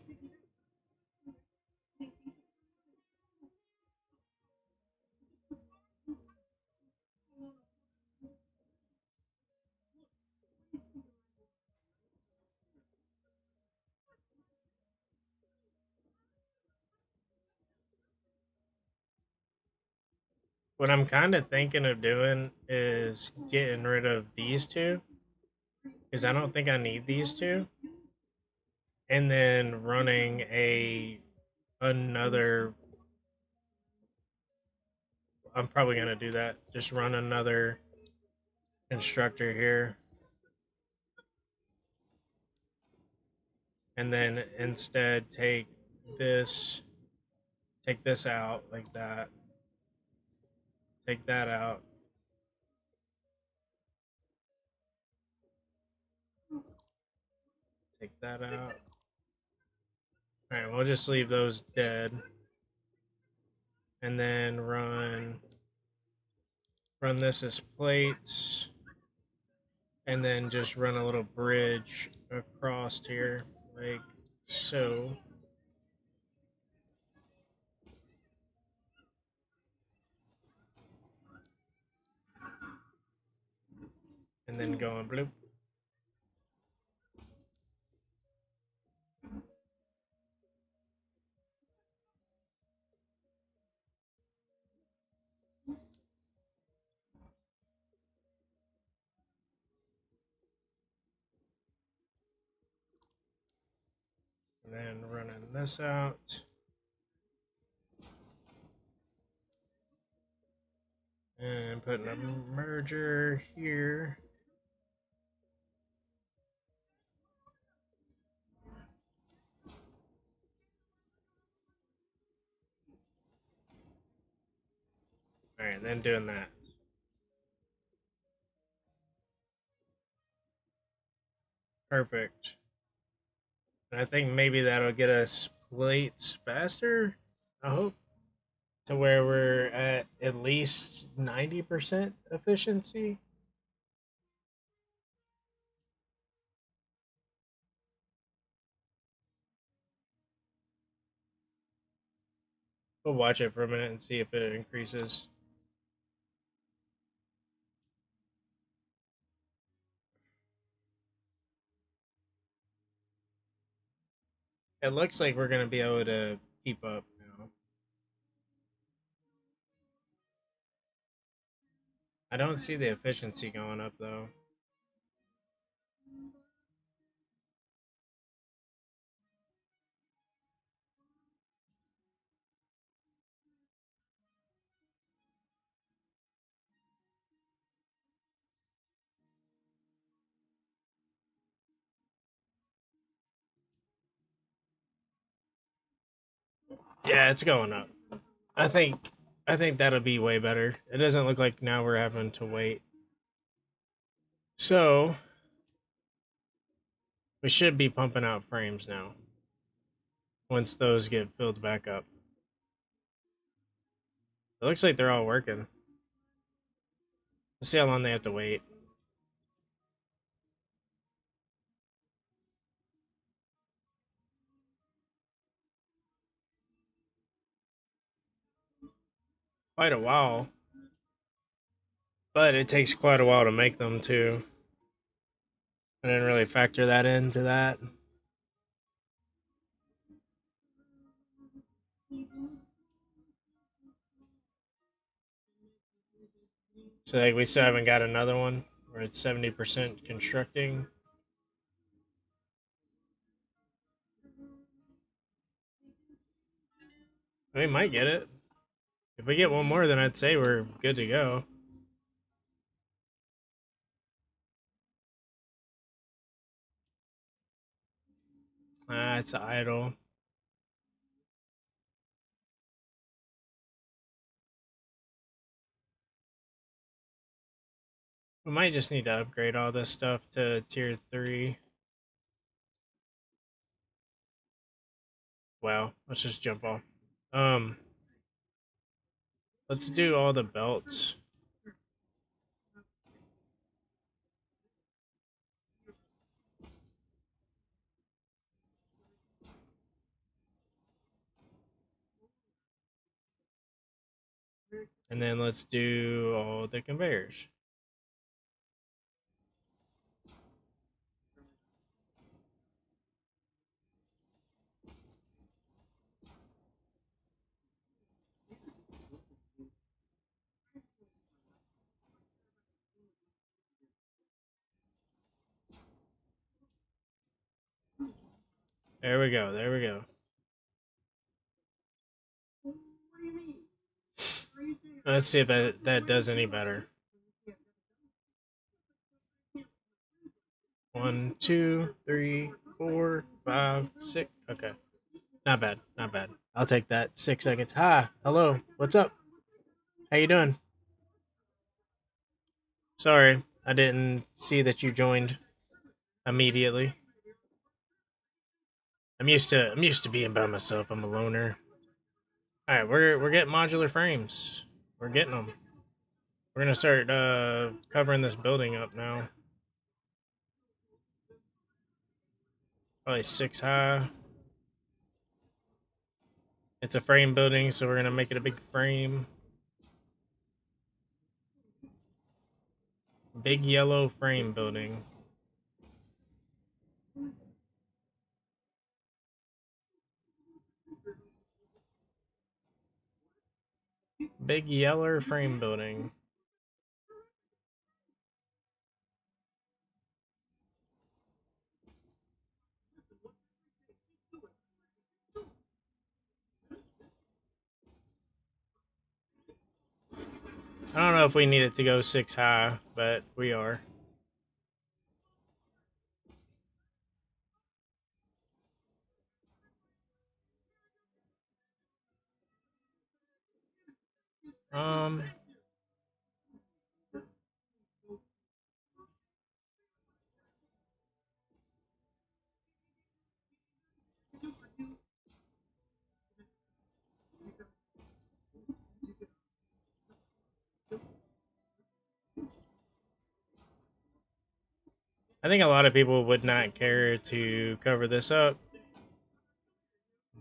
What I'm kind of thinking of doing is getting rid of these two because I don't think I need these two, and then running a another I'm probably gonna do that. Just run another constructor here. And then instead this take this out like that. Take that out. Take that out. Alright, we'll just leave those dead. And then run this as plates. And then just run a little bridge across here, like so. And then go on bloop. And then running this out. And putting a merger here. Alright, then doing that. Perfect. And I think maybe that'll get us plates faster. I hope. To where we're at least 90% efficiency. We'll watch it for a minute and see if it increases. It looks like we're going to be able to keep up now. I don't see the efficiency going up though. Yeah, it's going up. I think that'll be way better. It doesn't look like now we're having to wait. So we should be pumping out frames now. Once those get filled back up. It looks like they're all working. Let's see how long they have to wait. Quite a while. But it takes quite a while to make them too. I didn't really factor that into that. So like we still haven't got another one. We're at 70% constructing. We might get it. If we get one more, then I'd say we're good to go. It's idle. We might just need to upgrade all this stuff to tier 3. Wow, let's just jump off. Let's do all the belts. And then let's do all the conveyors. There we go. There we go. Let's see if that does any better. 1, 2, 3, 4, 5, 6. Okay, not bad, not bad. I'll take that. 6 seconds. Hi, hello, what's up? How you doing? Sorry, I didn't see that you joined immediately. I'm used to being by myself. I'm a loner. All right, we're getting modular frames. We're getting them. We're gonna start covering this building up now. Probably 6 high. It's a frame building, so we're gonna make it a big frame. Big yellow frame building. Big yellow frame building. I don't know if we need it to go 6 high, but we are. Um, I think a lot of people would not care to cover this up,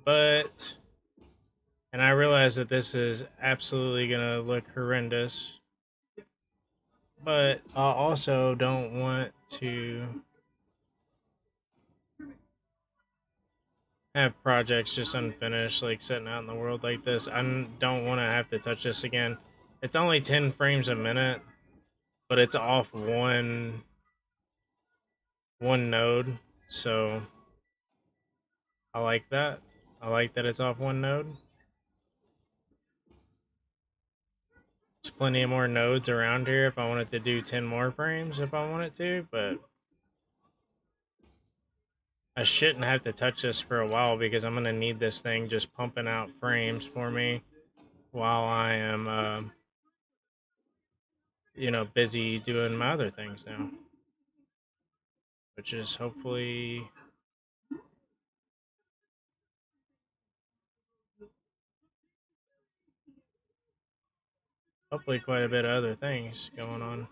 but and I realize that this is absolutely gonna look horrendous, but I also don't want to have projects just unfinished, like sitting out in the world like this. I don't want to have to touch this again. It's only 10 frames a minute, but it's off one node, so I like that. I like that it's off one node. There's plenty of more nodes around here if I wanted to do 10 more frames if I wanted to, but I shouldn't have to touch this for a while because I'm going to need this thing just pumping out frames for me while I am, busy doing my other things now, which is hopefully quite a bit of other things going on.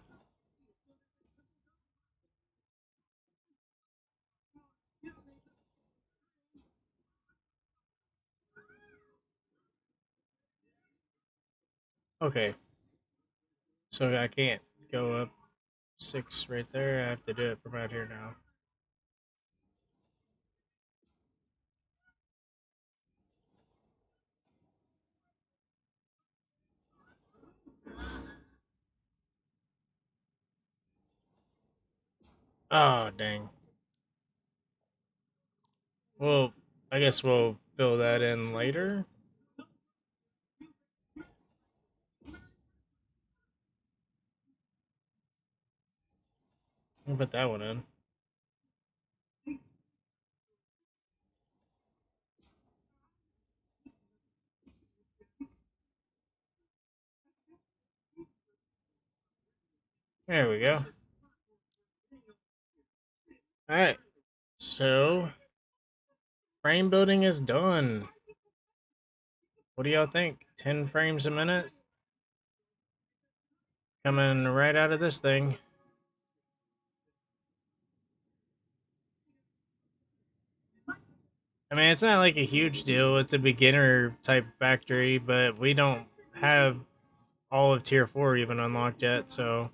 Okay, so I can't go up 6 right there. I have to do it from out here now. Oh, dang. Well, I guess we'll fill that in later. We'll put that one in. There we go. Alright, so frame building is done. What do y'all think? 10 frames a minute? Coming right out of this thing. I mean, it's not like a huge deal. It's a beginner type factory, but we don't have all of tier 4 even unlocked yet, so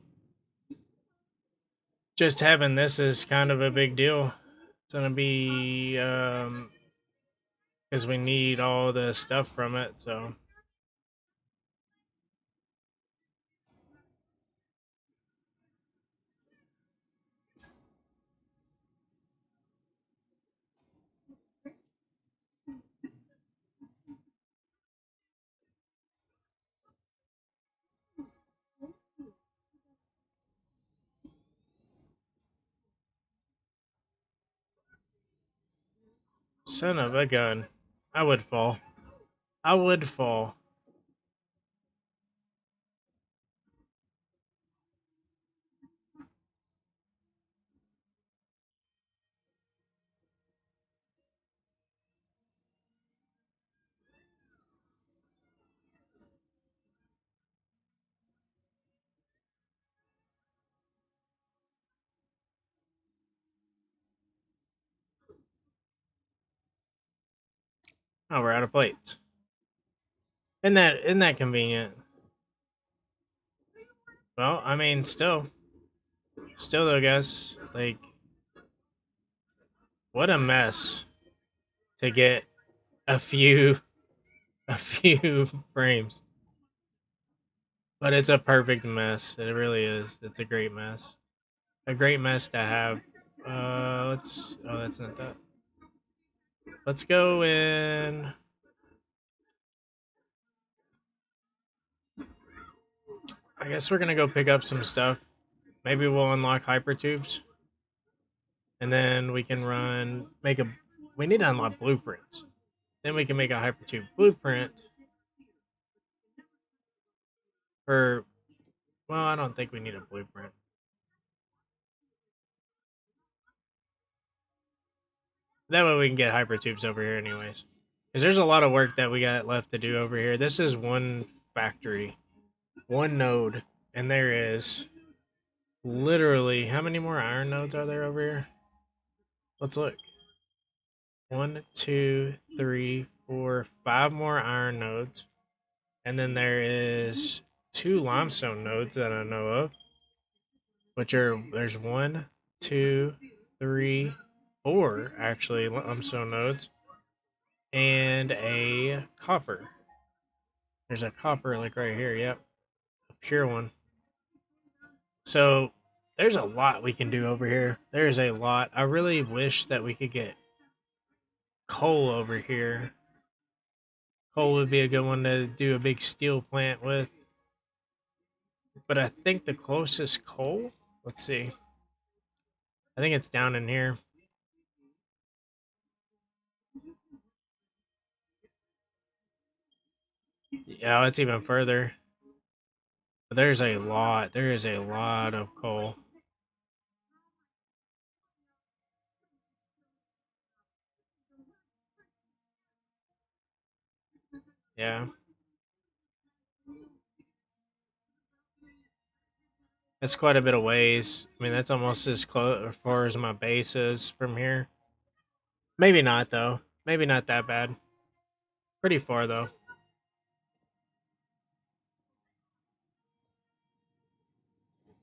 just having this is kind of a big deal. It's gonna be because we need all the stuff from it, so Son of a gun. I would fall. I would fall. Oh, we're out of plates. Isn't that convenient? Well, I mean, still though, guys. Like, what a mess to get a few a few frames. But it's a perfect mess. It really is. It's a great mess. A great mess to have. Let's. Oh, that's not that. Let's go in. I guess we're gonna go pick up some stuff. Maybe we'll unlock hypertubes, and then we can run. Make a. We need to unlock blueprints. Then we can make a hypertube blueprint for. Well, I don't think we need a blueprint. That way we can get hypertubes over here, anyways. Because there's a lot of work that we got left to do over here. This is one factory, one node, and there is literally how many more iron nodes are there over here? Let's look. 1, 2, 3, 4, 5 more iron nodes. And then there is 2 limestone nodes that I know of. Which are there's 1, 2, 3, 4 actually limestone nodes. And a copper. There's a copper like right here, yep. A pure one. So there's a lot we can do over here. There's a lot. I really wish that we could get coal over here. Coal would be a good one to do a big steel plant with. But I think the closest coal, let's see. I think it's down in here. Yeah, it's even further. But there's a lot. There is a lot of coal. Yeah. That's quite a bit of ways. I mean, that's almost as close as far as my base is from here. Maybe not though. Maybe not that bad. Pretty far though.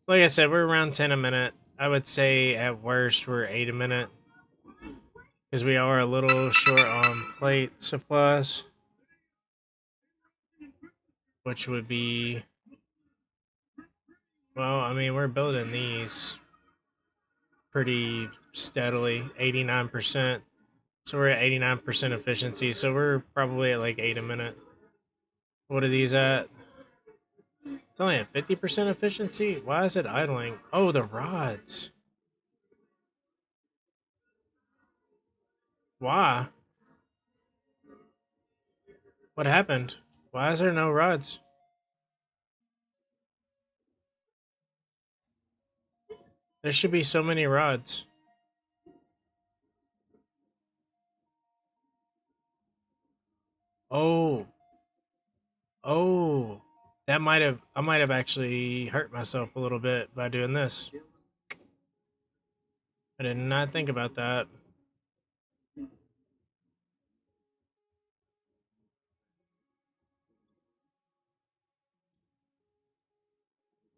Like I said, we're around 10 a minute. I would say at worst we're 8 a minute because we are a little short on plate supplies, which would be well. I mean, we're building these pretty steadily, 89%. So we're at 89% efficiency. So we're probably at like 8 a minute. What are these at? It's only at 50% efficiency. Why is it idling? Oh, the rods. Why? What happened? Why is there no rods? There should be so many rods. Oh, oh, that might have. I might have actually hurt myself a little bit by doing this. I did not think about that.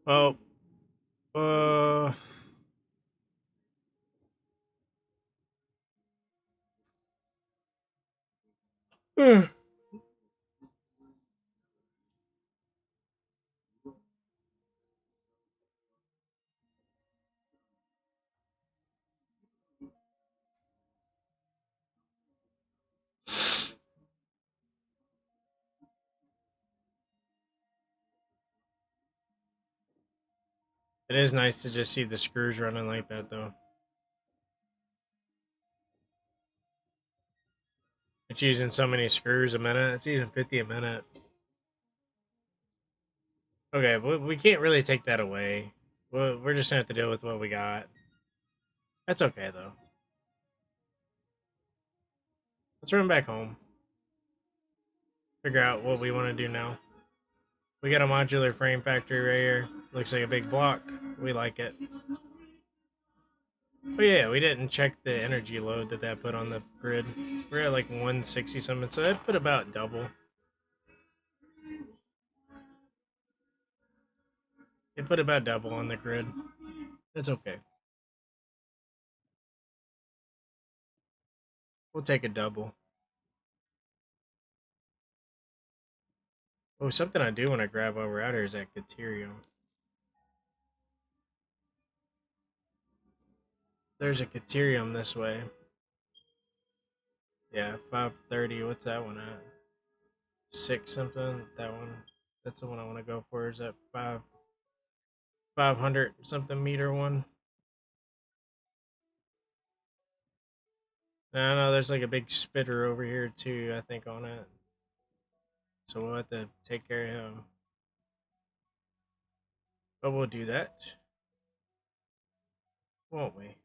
Well, uh, it is nice to just see the screws running like that, though. It's using so many screws a minute. It's using 50 a minute. Okay, but we can't really take that away. We're just gonna have to deal with what we got. That's okay though. Let's run back home. Figure out what we want to do now. We got a modular frame factory right here. Looks like a big block. We like it. But yeah, we didn't check the energy load that put on the grid. We're at like 160 something, so that put about double. It put about double on the grid. It's okay. We'll take a double. Oh, something I do want to grab while we're out here is that Caterium. There's a Caterium this way. Yeah, 530. What's that one at? 6 something. That one. That's the one I want to go for. Is that 500 something meter one? No, there's like a big spitter over here too, I think, on it. So we'll have to take care of him. But we'll do that. Won't we?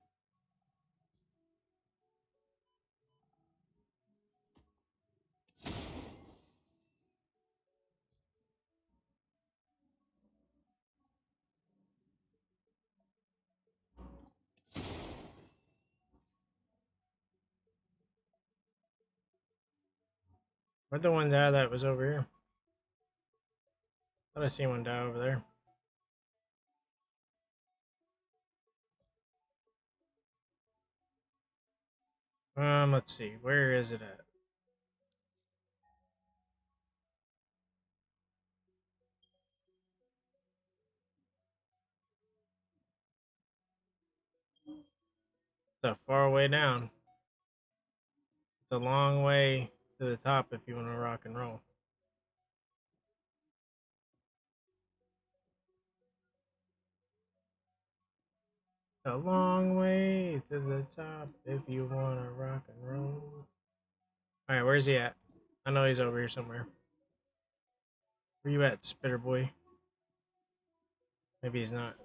Where'd the one die that was over here? Thought I seen one die over there. Let's see. Where is it at? It's a far way down. It's a long way to the top if you want to rock and roll. It's a long way to the top if you want to rock and roll. Alright, where's he at? I know he's over here somewhere. Where you at, Spitter Boy? Maybe he's not.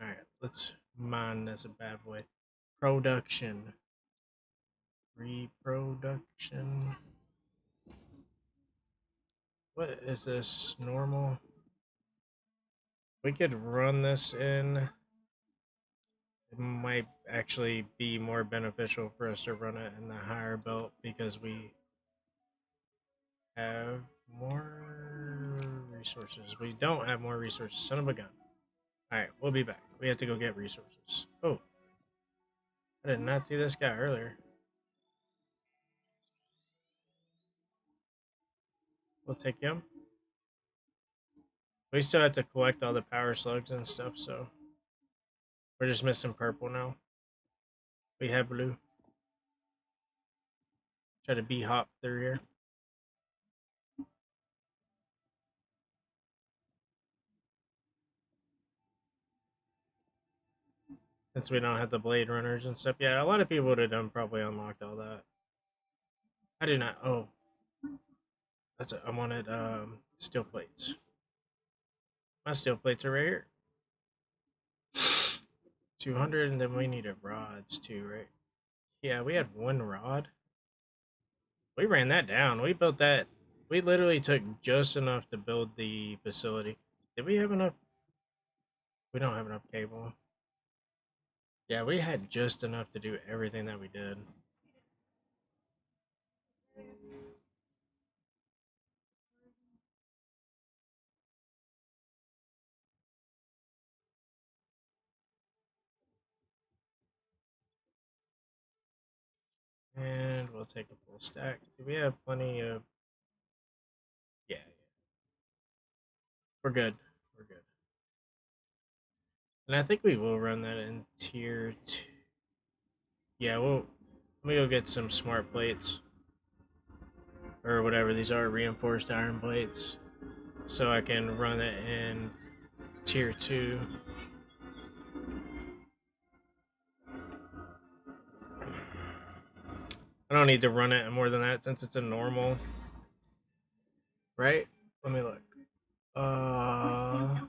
Alright, let's mine this a bad boy. Production. Reproduction. What is this? Normal? We could run this in. It might actually be more beneficial for us to run it in the higher belt because we have more resources. We don't have more resources. Son of a gun. Alright, we'll be back. We have to go get resources. Oh. I did not see this guy earlier. We'll take him. We still have to collect all the power slugs and stuff, so we're just missing purple now. We have blue. Try to bee hop through here. Since we don't have the blade runners and stuff. Yeah, a lot of people would have done probably unlocked all that. I do not. Oh, that's I wanted steel plates. My steel plates are right here. 200, and then we needed rods too, right? Yeah, we had one rod. We ran that down. We built that. We literally took just enough to build the facility. Did we have enough? We don't have enough cable. Yeah, we had just enough to do everything that we did. And we'll take a full stack. Do we have plenty of... Yeah. We're good. We're good. And I think we will run that in tier 2. Yeah, let me go get some smart plates. Or whatever these are, reinforced iron plates. So I can run it in tier 2. I don't need to run it more than that since it's a normal. Right? Let me look. A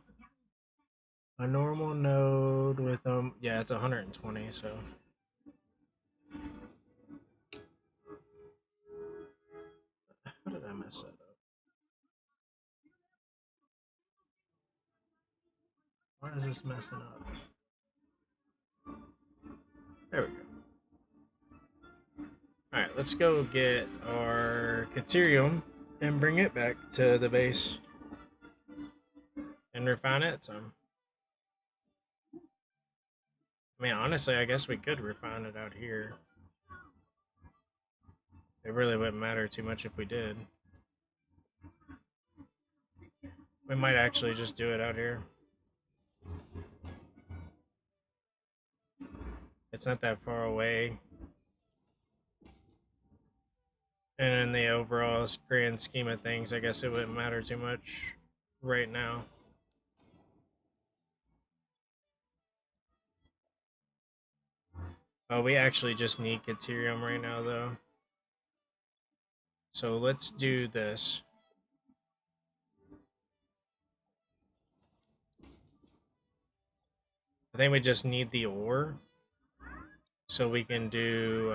normal node with yeah, it's 120, so how did I mess that up? Why is this messing up? There we go. Alright, let's go get our Caterium and bring it back to the base and refine it some. I mean, honestly, I guess we could refine it out here. It really wouldn't matter too much if we did. We might actually just do it out here. It's not that far away. And in the overall grand scheme of things, I guess it wouldn't matter too much right now. Oh, we actually just need Caterium right now, though. So let's do this. I think we just need the ore. So we can do...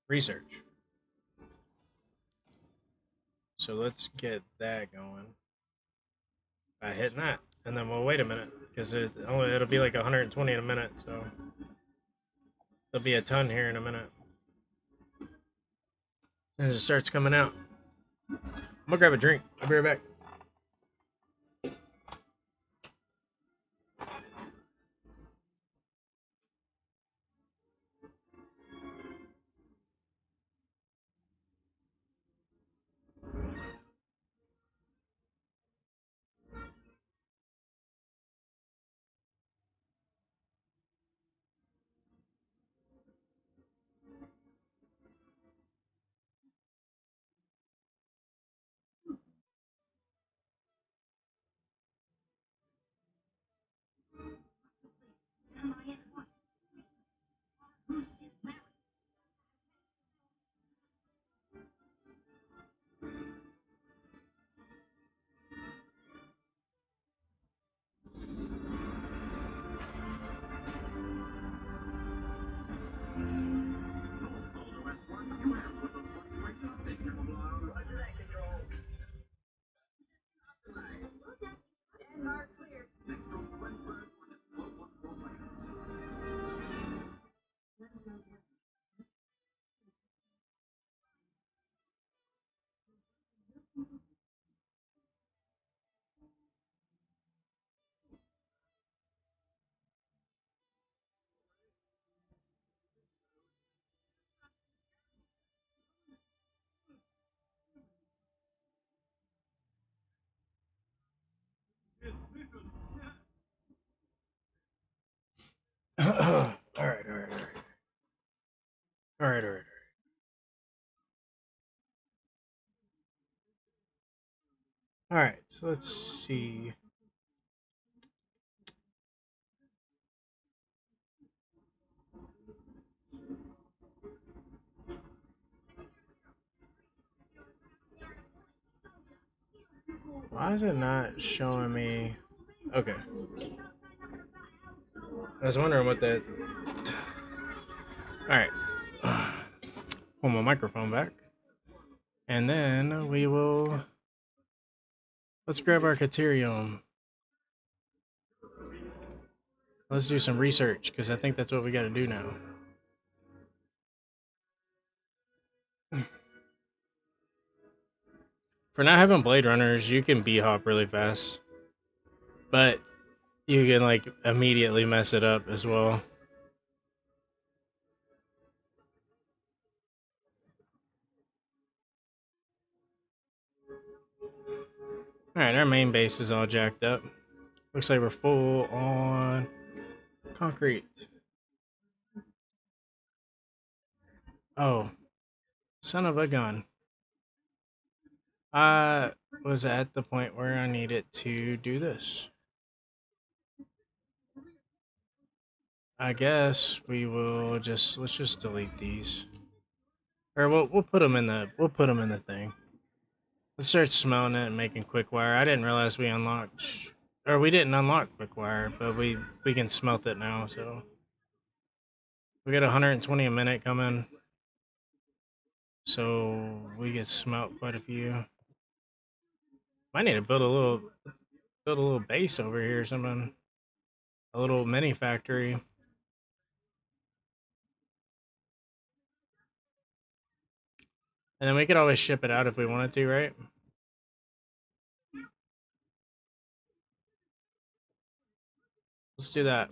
research. So let's get that going by hitting that. And then we'll wait a minute, because it'll be like 120 in a minute, so there'll be a ton here in a minute. As it starts coming out. I'm gonna grab a drink. I'll be right back. All right. All right. All right, so let's see. Why is it not showing me? Okay. I was wondering what that. All right. Pull my microphone back. And then we will. Let's grab our Caterium. Let's do some research, because I think that's what we got to do now. For not having Blade Runners, you can B-hop really fast. But you can, like, immediately mess it up as well. Alright, our main base is all jacked up. Looks like we're full on concrete. Oh, son of a gun. I was at the point where I needed to do this. I guess we will just let's just delete these, or we'll put them in the thing. Let's start smelling it and making quick wire. I didn't realize we unlocked, or we didn't unlock quick wire, but we can smelt it now. So we got 120 a minute coming, so we can smelt quite a few. Might need to build a little base over here or something. A little mini factory. And then we could always ship it out if we wanted to, right? Let's do that.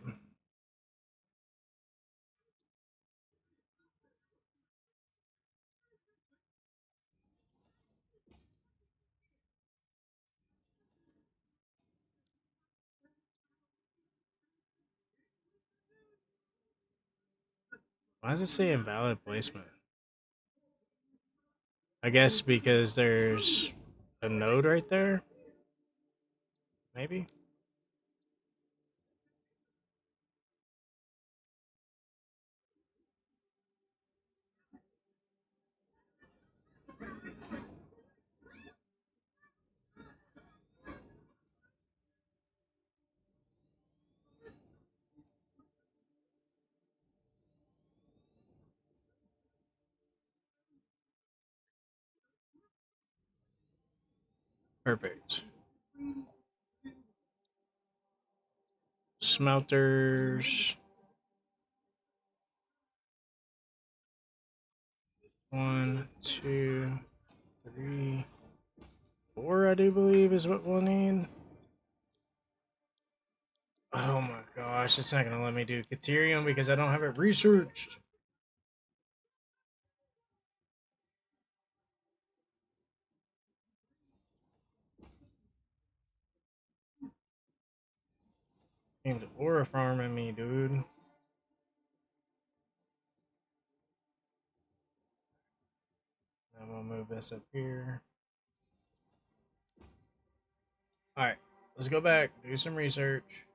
Why does it say invalid placement? I guess because there's a node right there? Maybe? Perfect. Smelters. 1, 2, 3, 4, I do believe is what we'll need. Oh my gosh, it's not gonna let me do Caterium because I don't have it researched. Came to Aura farming me, dude. And we'll move this up here. Alright, let's go back, do some research.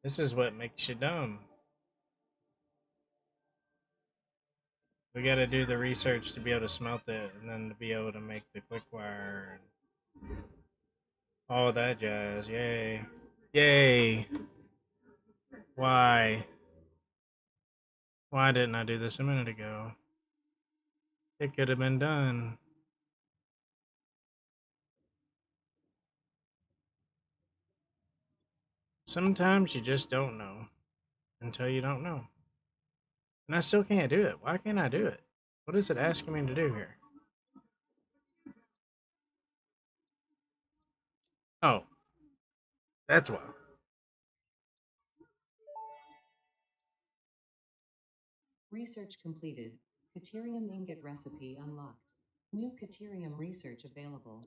This is what makes you dumb. We gotta do the research to be able to smelt it and then to be able to make the quick wire and all that jazz. Yay. Yay. Why? Why didn't I do this a minute ago? It could have been done. Sometimes you just don't know until you don't know. And I still can't do it. Why can't I do it? What is it asking me to do here? Oh, that's why. Research completed. Caterium ingot recipe unlocked. New Caterium research available.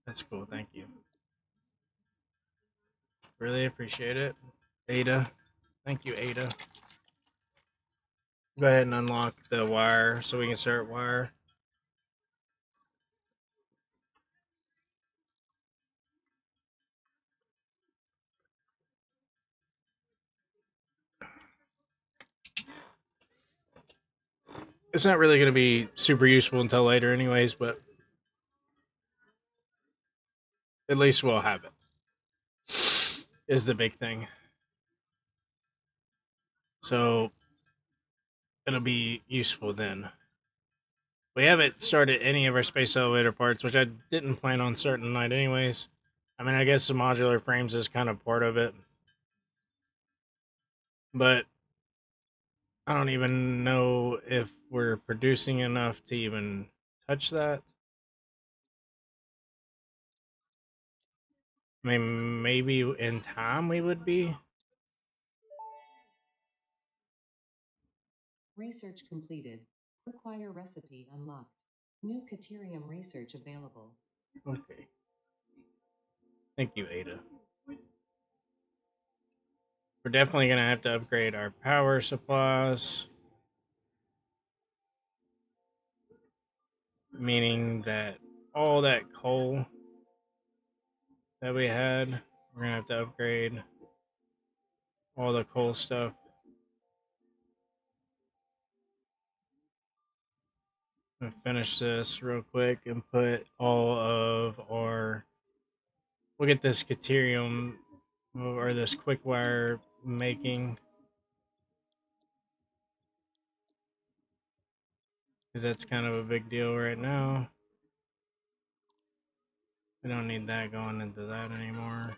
That's cool. Thank you. Really appreciate it. Ada. Thank you, Ada. Go ahead and unlock the wire so we can start wire. It's not really going to be super useful until later, anyways, but at least we'll have it. Is the big thing. So it'll be useful then. We haven't started any of our space elevator parts, which I didn't plan on starting tonight, anyways. I mean, I guess the modular frames is kind of part of it, but I don't even know if we're producing enough to even touch that. I mean, maybe in time we would be. Research completed. Require recipe unlocked. New Caterium research available. Okay. Thank you, Ada. We're definitely going to have to upgrade our power supplies. Meaning that all that coal that we had, we're going to have to upgrade all the coal stuff. I'm gonna finish this real quick and put all of our. We'll get this Caterium or this quick wire making because that's kind of a big deal right now. We don't need that going into that anymore.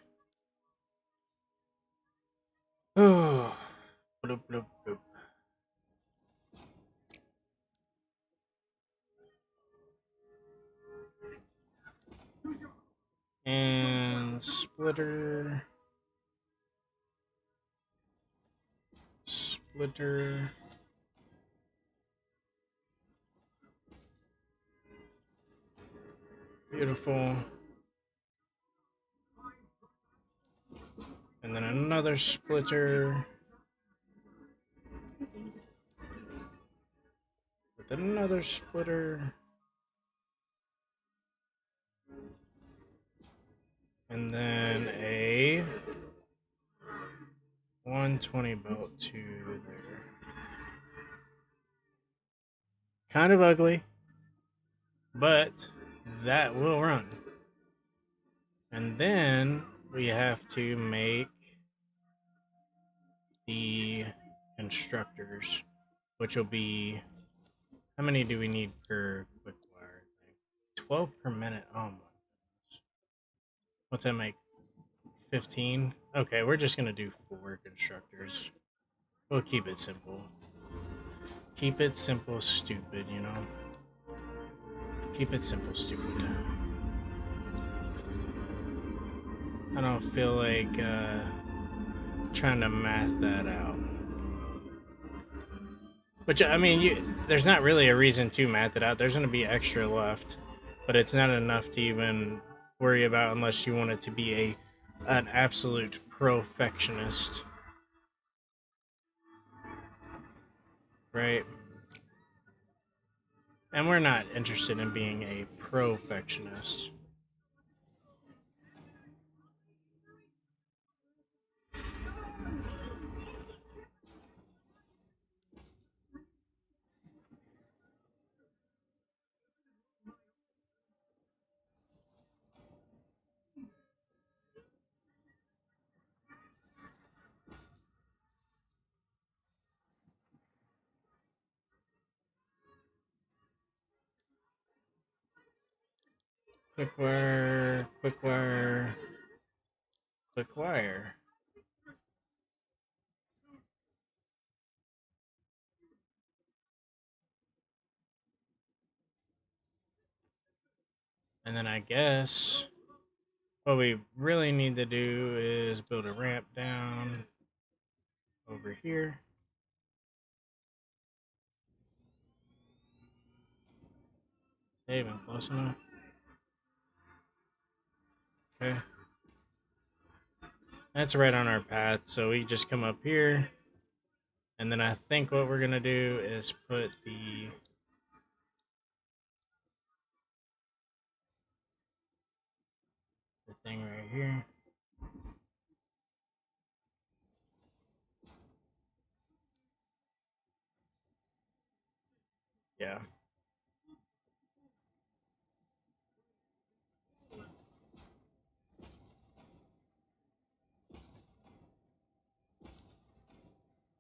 Oh, bloop, bloop, bloop. And splitter. Splitter. Beautiful. And then another splitter. With another splitter. And then a 120 belt to there. Kind of ugly, but that will run. And then we have to make the constructors, which will be, how many do we need per quick wire thing? 12 per minute. Oh my goodness. What's that make? 15? Okay, we're just gonna do 4 constructors. We'll keep it simple. Keep it simple, stupid, you know? Keep it simple, stupid. I don't feel like trying to math that out. Which, I mean, there's not really a reason to math it out. There's going to be extra left, but it's not enough to even worry about unless you want it to be an absolute perfectionist. Right? And we're not interested in being a perfectionist. Quick wire, quick wire, quick wire. And then I guess what we really need to do is build a ramp down over here. Is that even close enough? Okay. That's right on our path, so we just come up here. And then I think what we're going to do is put the thing right here. Yeah.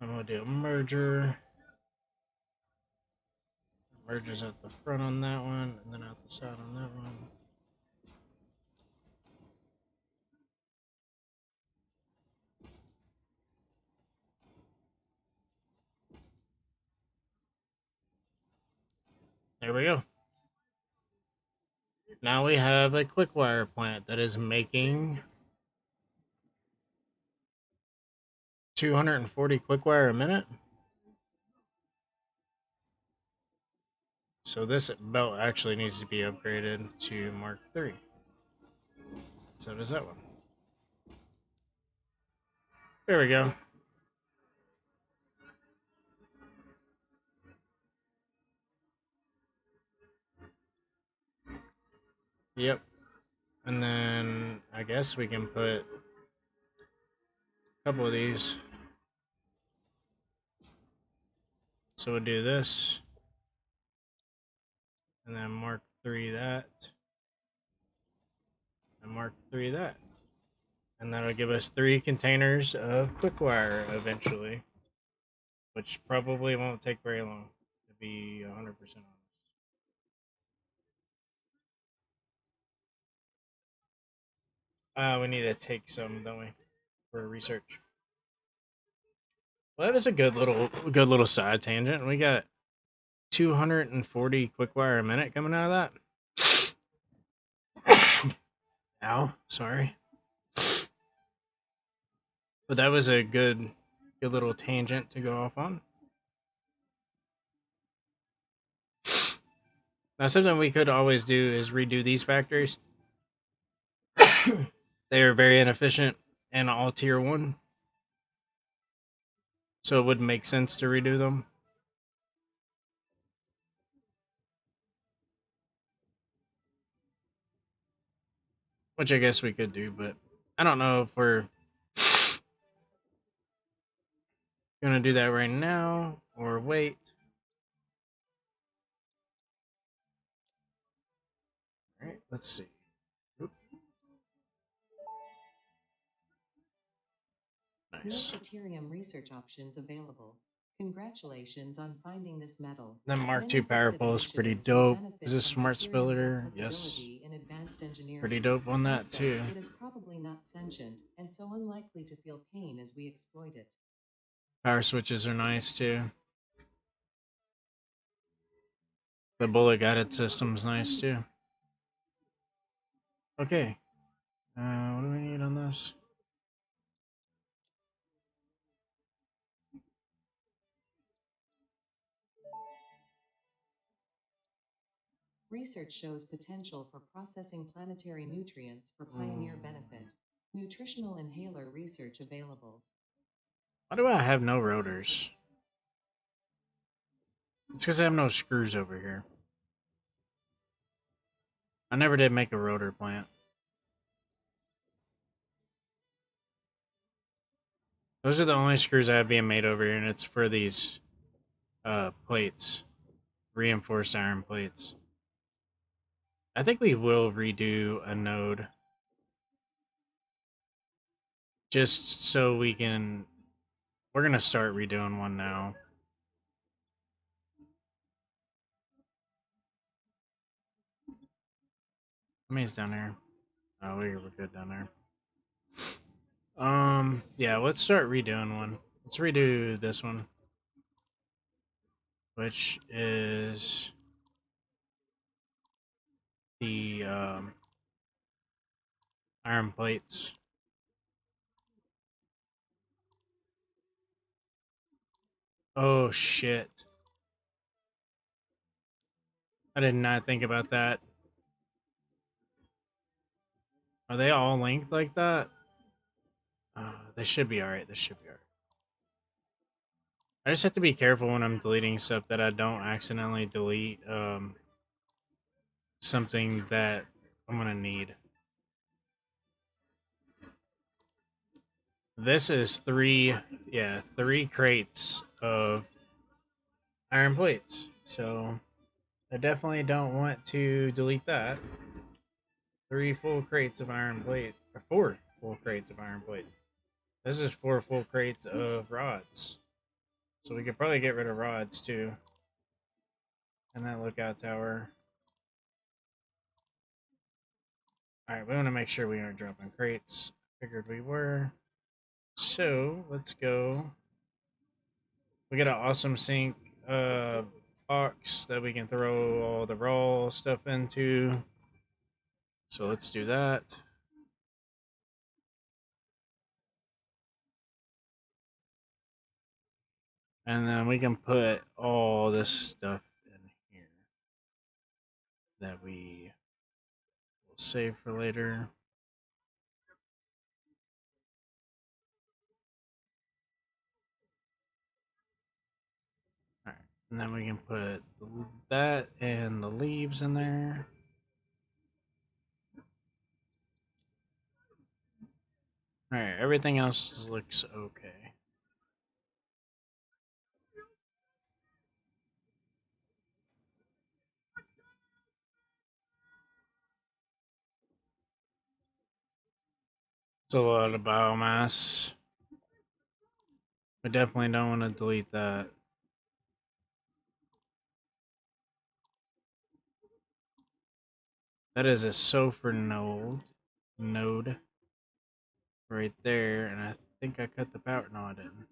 I'm going to do a merger. Mergers at the front on that one, and then out the side on that one. There we go. Now we have a quick wire plant that is making 240 quick wire a minute. So this belt actually needs to be upgraded to Mark III. So does that one. There we go. Yep. And then I guess we can put a couple of these. So we'll do this. And then mark 3 that. And mark 3 that. And that'll give us 3 containers of quickwire eventually. Which probably won't take very long, to be 100% honest. We need to take some, don't we, for research? Well, that was a good little side tangent. We got 240 quickwire a minute coming out of that. Ow, sorry. But that was a good little tangent to go off on. Now, something we could always do is redo these factories. They are very inefficient and all tier 1. So it wouldn't make sense to redo them. Which I guess we could do, but I don't know if we're gonna do that right now or wait. All right, let's see. Oop. New Nice. Deuterium research options available. Congratulations on finding this metal. Then Mark Many II power fixed pole is pretty initiatives will dope. benefit Is this from smart deuterium's splitter? Yes. applicability in advanced engineering. Pretty dope on that Also, too. it is probably not sentient and so unlikely to feel pain as we exploit it. Power switches are nice too. The bullet guided system's nice too. Okay. What do we need on this? Research shows potential for processing planetary nutrients for pioneer benefit. Nutritional inhaler research available. Why do I have no rotors? It's because I have no screws over here. I never did make a rotor plant. Those are the only screws I have being made over here, and it's for these plates, reinforced iron plates. I think we will redo a node just so we can. We're gonna start redoing one now. How many's down there? Oh, we're good down there. Yeah, let's start redoing one. Let's redo this one, which is the iron plates. Oh shit! I did not think about that. Are they all linked like that? They should be alright. This should be alright. I just have to be careful when I'm deleting stuff that I don't accidentally delete something that I'm gonna need. This is three crates of iron plates. So I definitely don't want to delete that. 3 full crates of iron plate, or 4 full crates of iron plates. This is 4 full crates of rods. So we could probably get rid of rods too. And that lookout tower. Alright, we want to make sure we aren't dropping crates. Figured we were. So let's go. We got an awesome sink box that we can throw all the raw stuff into. So let's do that. And then we can put all this stuff in here that we will save for later. All right. And then we can put that and the leaves in there. Alright, everything else looks okay. It's a lot of biomass. We definitely don't want to delete that. That is a sulfur node right there, and I think I cut the power. No, I didn't.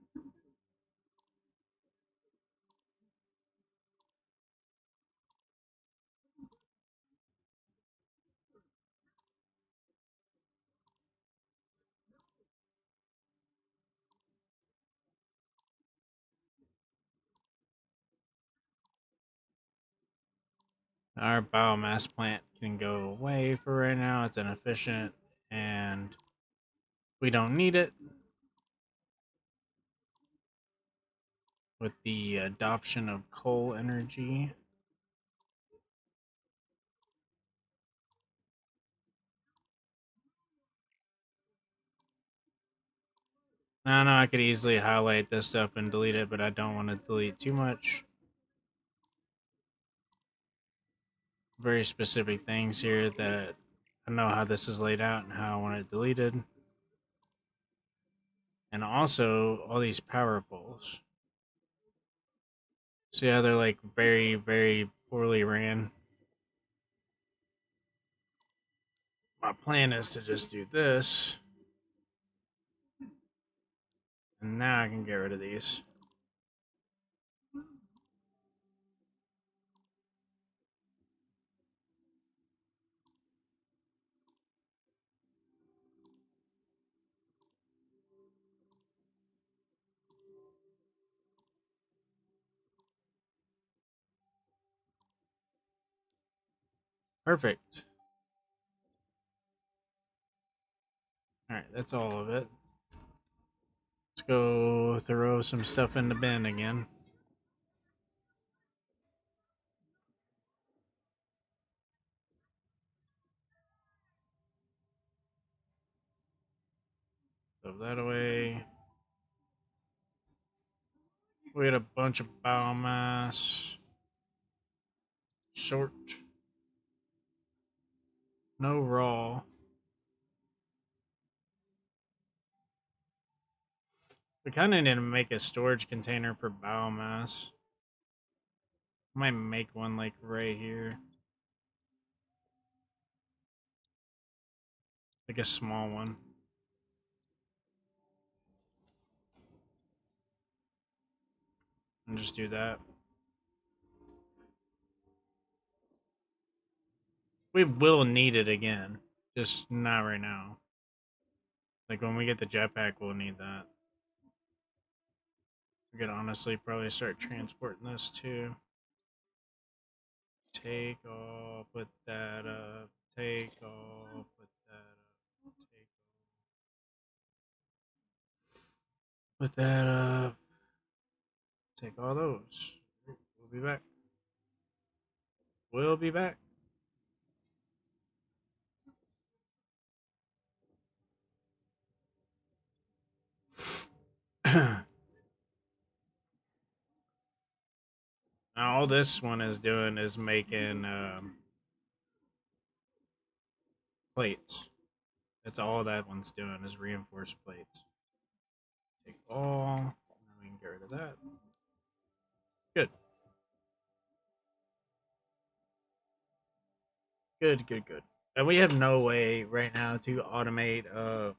Our biomass plant can go away for right now. It's inefficient, and we don't need it. With the adoption of coal energy. No, I could easily highlight this stuff and delete it, but I don't want to delete too much. Very specific things here that I know how this is laid out and how I want it deleted. And also all these power poles. See how they're like very, very poorly ran. My plan is to just do this. And now I can get rid of these. Perfect. Alright, that's all of it. Let's go throw some stuff in the bin again. Throw that away. We had a bunch of biomass. Short. No raw. We kind of need to make a storage container for biomass. I might make one like right here. Like a small one. And just do that. We will need it again. Just not right now. Like when we get the jetpack, we'll need that. We could honestly probably start transporting this too. Take off, put that up. Take off, put that up. Take off. Put that up. Take all those. We'll be back. We'll be back. Now, all this one is doing is making plates. That's all that one's doing is reinforced plates. Take all, and then we can get rid of that. Good. Good. And we have no way right now to automate uh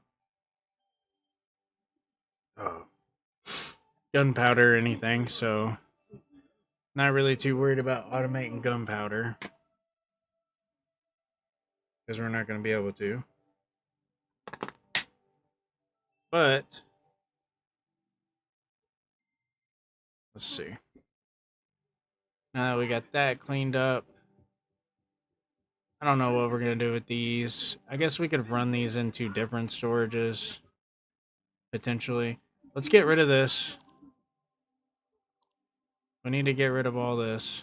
gunpowder or anything, so not really too worried about automating gunpowder because we're not going to be able to. But let's see. Now that we got that cleaned up, I don't know what we're going to do with these. I guess we could run these into different storages potentially. Let's get rid of this. We need to get rid of all this.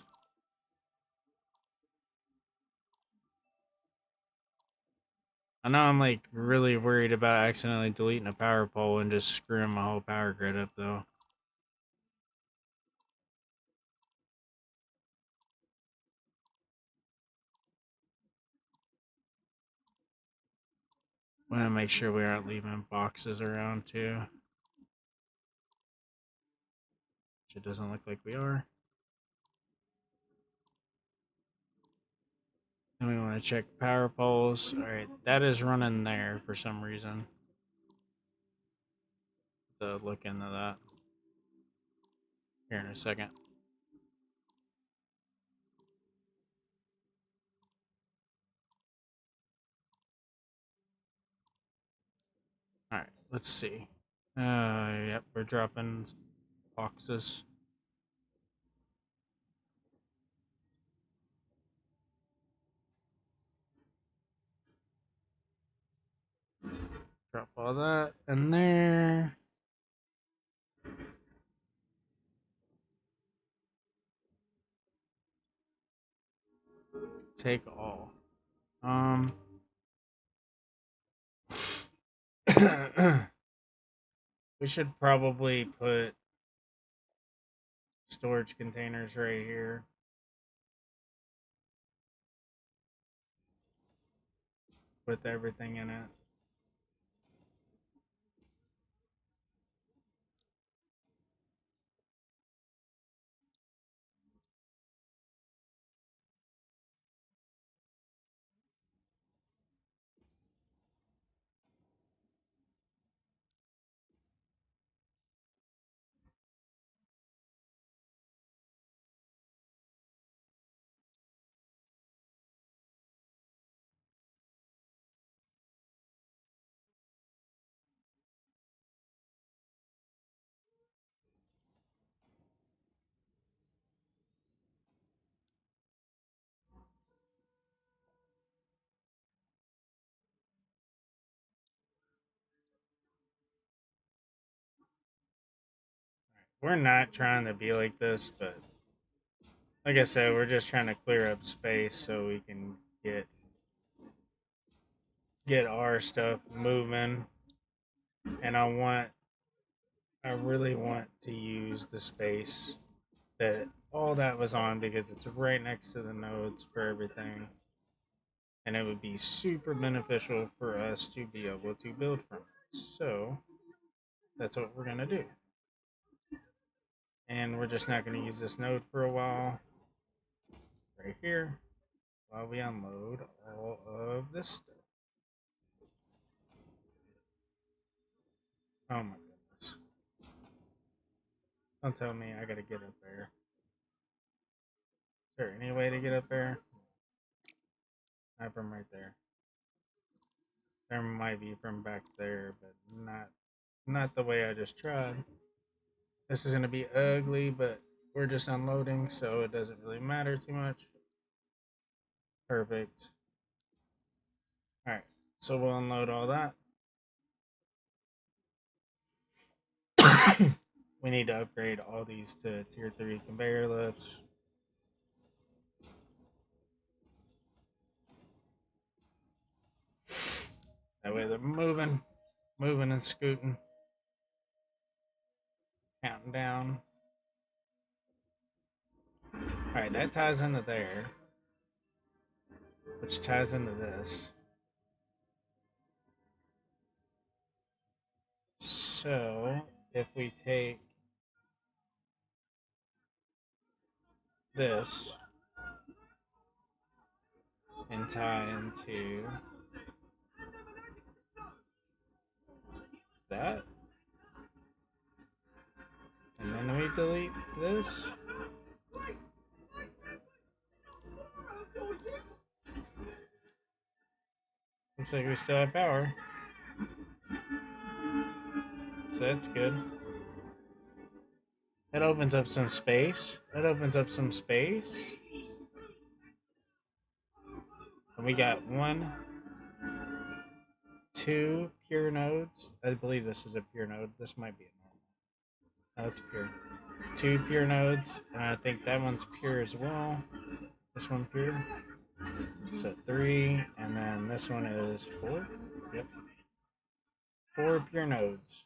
I know I'm like really worried about accidentally deleting a power pole and just screwing my whole power grid up though. We want to make sure we aren't leaving boxes around too. Which it doesn't look like we are. And we want to check power poles. Alright, that is running there for some reason. To look into that here in a second. Alright, let's see. Yep, we're dropping boxes. Drop all that in there. Take all. We should probably put storage containers right here. With everything in it. We're not trying to be like this, but like I said, we're just trying to clear up space so we can get our stuff moving. And I really want to use the space that all that was on because it's right next to the nodes for everything. And it would be super beneficial for us to be able to build from it. So that's what we're gonna do. And we're just not gonna use this node for a while. Right here. While we unload all of this stuff. Oh my goodness. Don't tell me I gotta get up there. Is there any way to get up there? Not from right there. There might be from back there, but not the way I just tried. This is gonna be ugly, but we're just unloading, so it doesn't really matter too much. Perfect. Alright, so we'll unload all that. We need to upgrade all these to tier 3 conveyor lifts. That way they're moving and scooting. Counting down. Alright, that ties into there. Which ties into this. So, if we take this and tie into that, and then we delete this, looks like we still have power. So that's good. That opens up some space. And we got 1, 2 pure nodes. I believe this is a pure node. This might be a normal. No, it's pure. 2 pure nodes, and I think that one's pure as well. This one pure. So 3, and then this one is 4. Yep, 4 pure nodes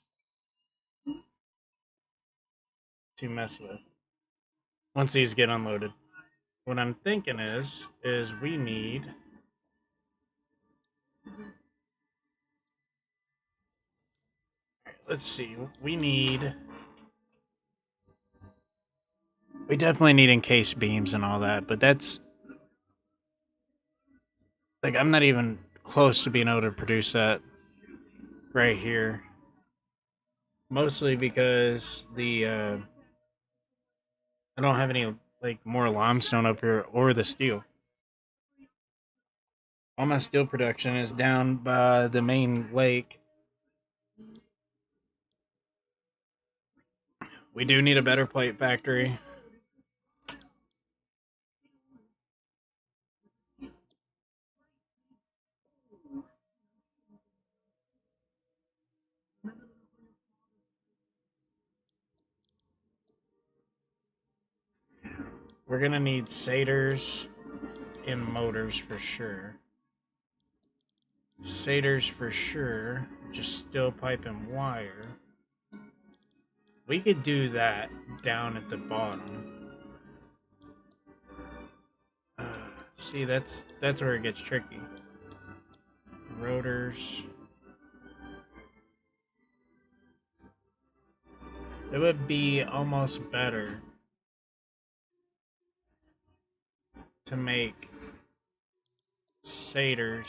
to mess with once these get unloaded. What I'm thinking is we need. Let's see. We definitely need encased beams and all that, but that's like I'm not even close to being able to produce that right here. Mostly because I don't have any like more limestone up here or the steel. All my steel production is down by the main lake. We do need a better plate factory. We're gonna need satyrs and motors for sure. Satyrs for sure. Just steel pipe and wire. We could do that down at the bottom. Uh, See, that's where it gets tricky. Rotors. It would be almost better to make satyrs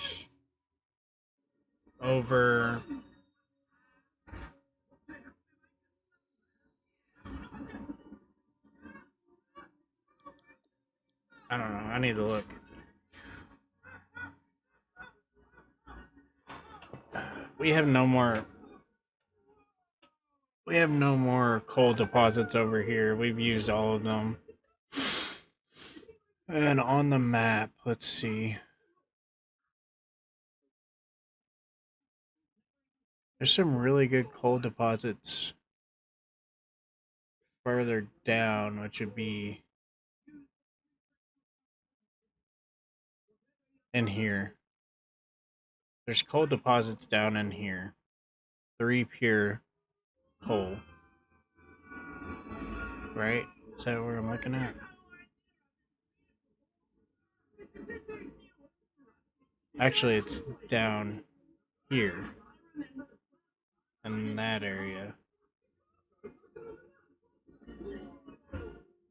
over. I don't know. I need to look. We have no more. We have no more coal deposits over here. We've used all of them. And on the map, let's see. There's some really good coal deposits further down, which would be in here. There's coal deposits down in here. 3 pure coal. Right? Is that what I'm looking at? Actually, it's down here in that area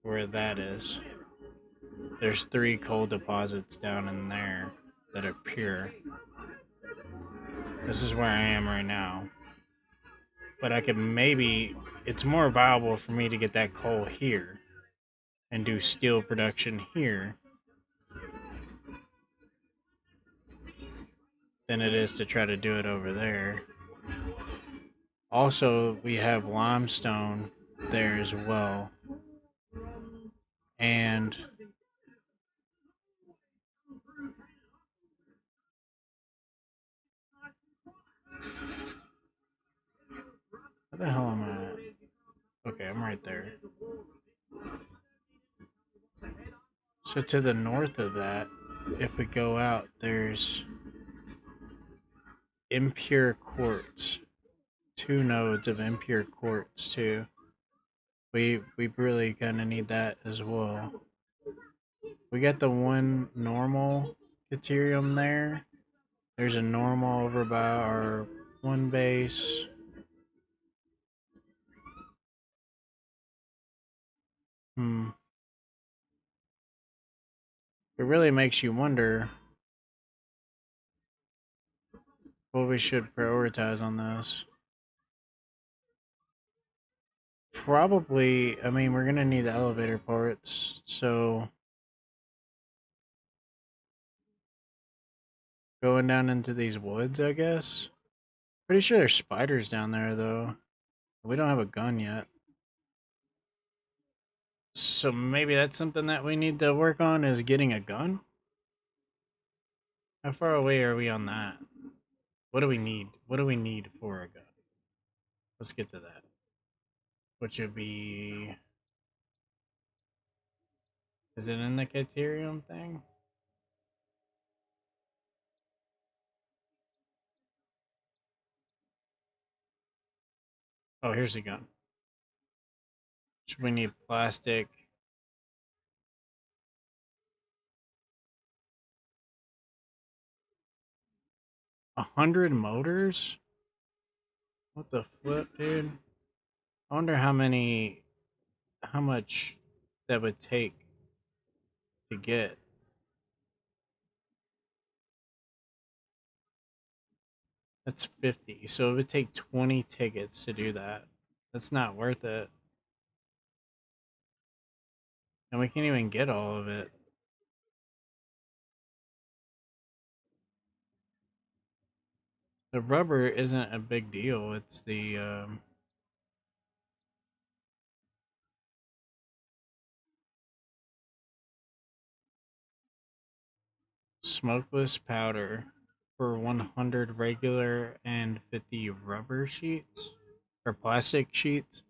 where that is. There's 3 coal deposits down in there that are pure. This is where I am right now. But I could maybe. It's more viable for me to get that coal here and do steel production here than it is to try to do it over there. Also, we have limestone there as well. And where the hell am I at? Okay, I'm right there. So to the north of that, if we go out, there's impure quartz. 2 nodes of impure quartz too. We really kind of need that as well. We got the one normal deuterium there. There's a normal over by our one base. Hmm. It really makes you wonder what we should prioritize on this. Probably, I mean, we're gonna need the elevator parts, so going down into these woods, I guess. Pretty sure there's spiders down there, though. We don't have a gun yet. So maybe that's something that we need to work on is getting a gun? How far away are we on that? What do we need? What do we need for a gun? Let's get to that. Which would be. Is it in the Caterium thing? Oh, here's a gun. Should we need plastic? 100 motors? What the flip, dude? I wonder how much that would take to get. That's 50. So it would take 20 tickets to do that. That's not worth it. And we can't even get all of it. The rubber isn't a big deal. It's the smokeless powder for 100 regular and 50 rubber sheets or plastic sheets.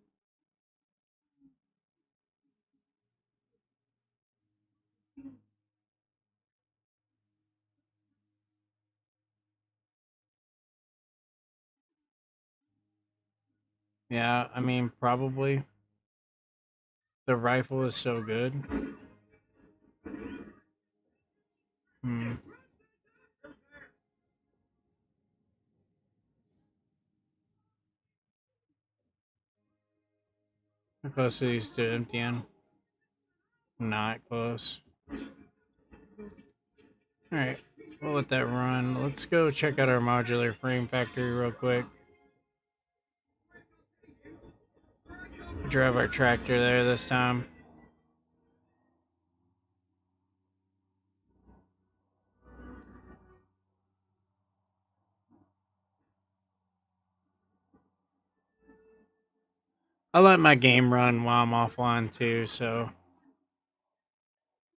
Yeah, I mean, probably. The rifle is so good. Hmm. How close are these to emptying? Not close. Alright, we'll let that run. Let's go check out our modular frame factory real quick. Drive our tractor there this time. I let my game run while I'm offline too, so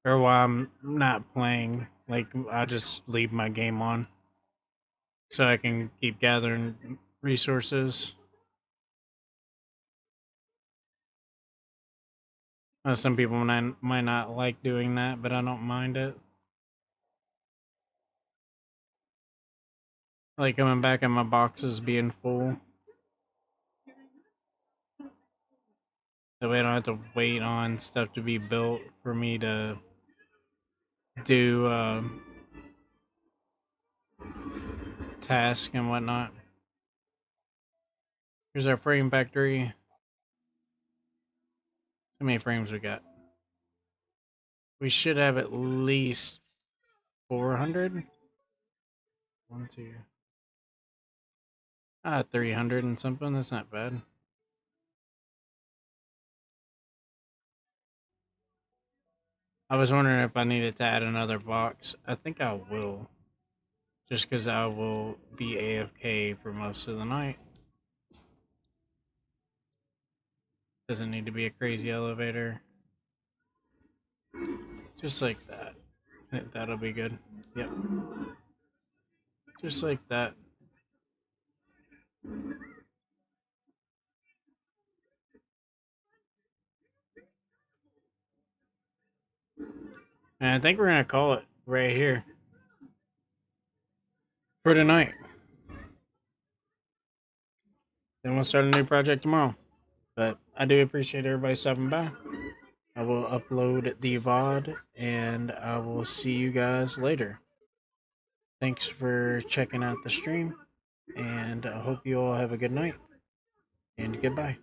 or while I'm not playing. Like I just leave my game on so I can keep gathering resources. Some people might not like doing that, but I don't mind it. I like coming back and my boxes being full. That way I don't have to wait on stuff to be built for me to do tasks and whatnot. Here's our frame factory. How many frames we got? We should have at least 400. 1, 2. 300 and something. That's not bad. I was wondering if I needed to add another box. I think I will. Just because I will be AFK for most of the night. Doesn't need to be a crazy elevator. Just like that. That'll be good. Yep. Just like that. And I think we're going to call it right here for tonight. Then we'll start a new project tomorrow. But I do appreciate everybody stopping by. I will upload the VOD and I will see you guys later. Thanks for checking out the stream, and I hope you all have a good night, and goodbye.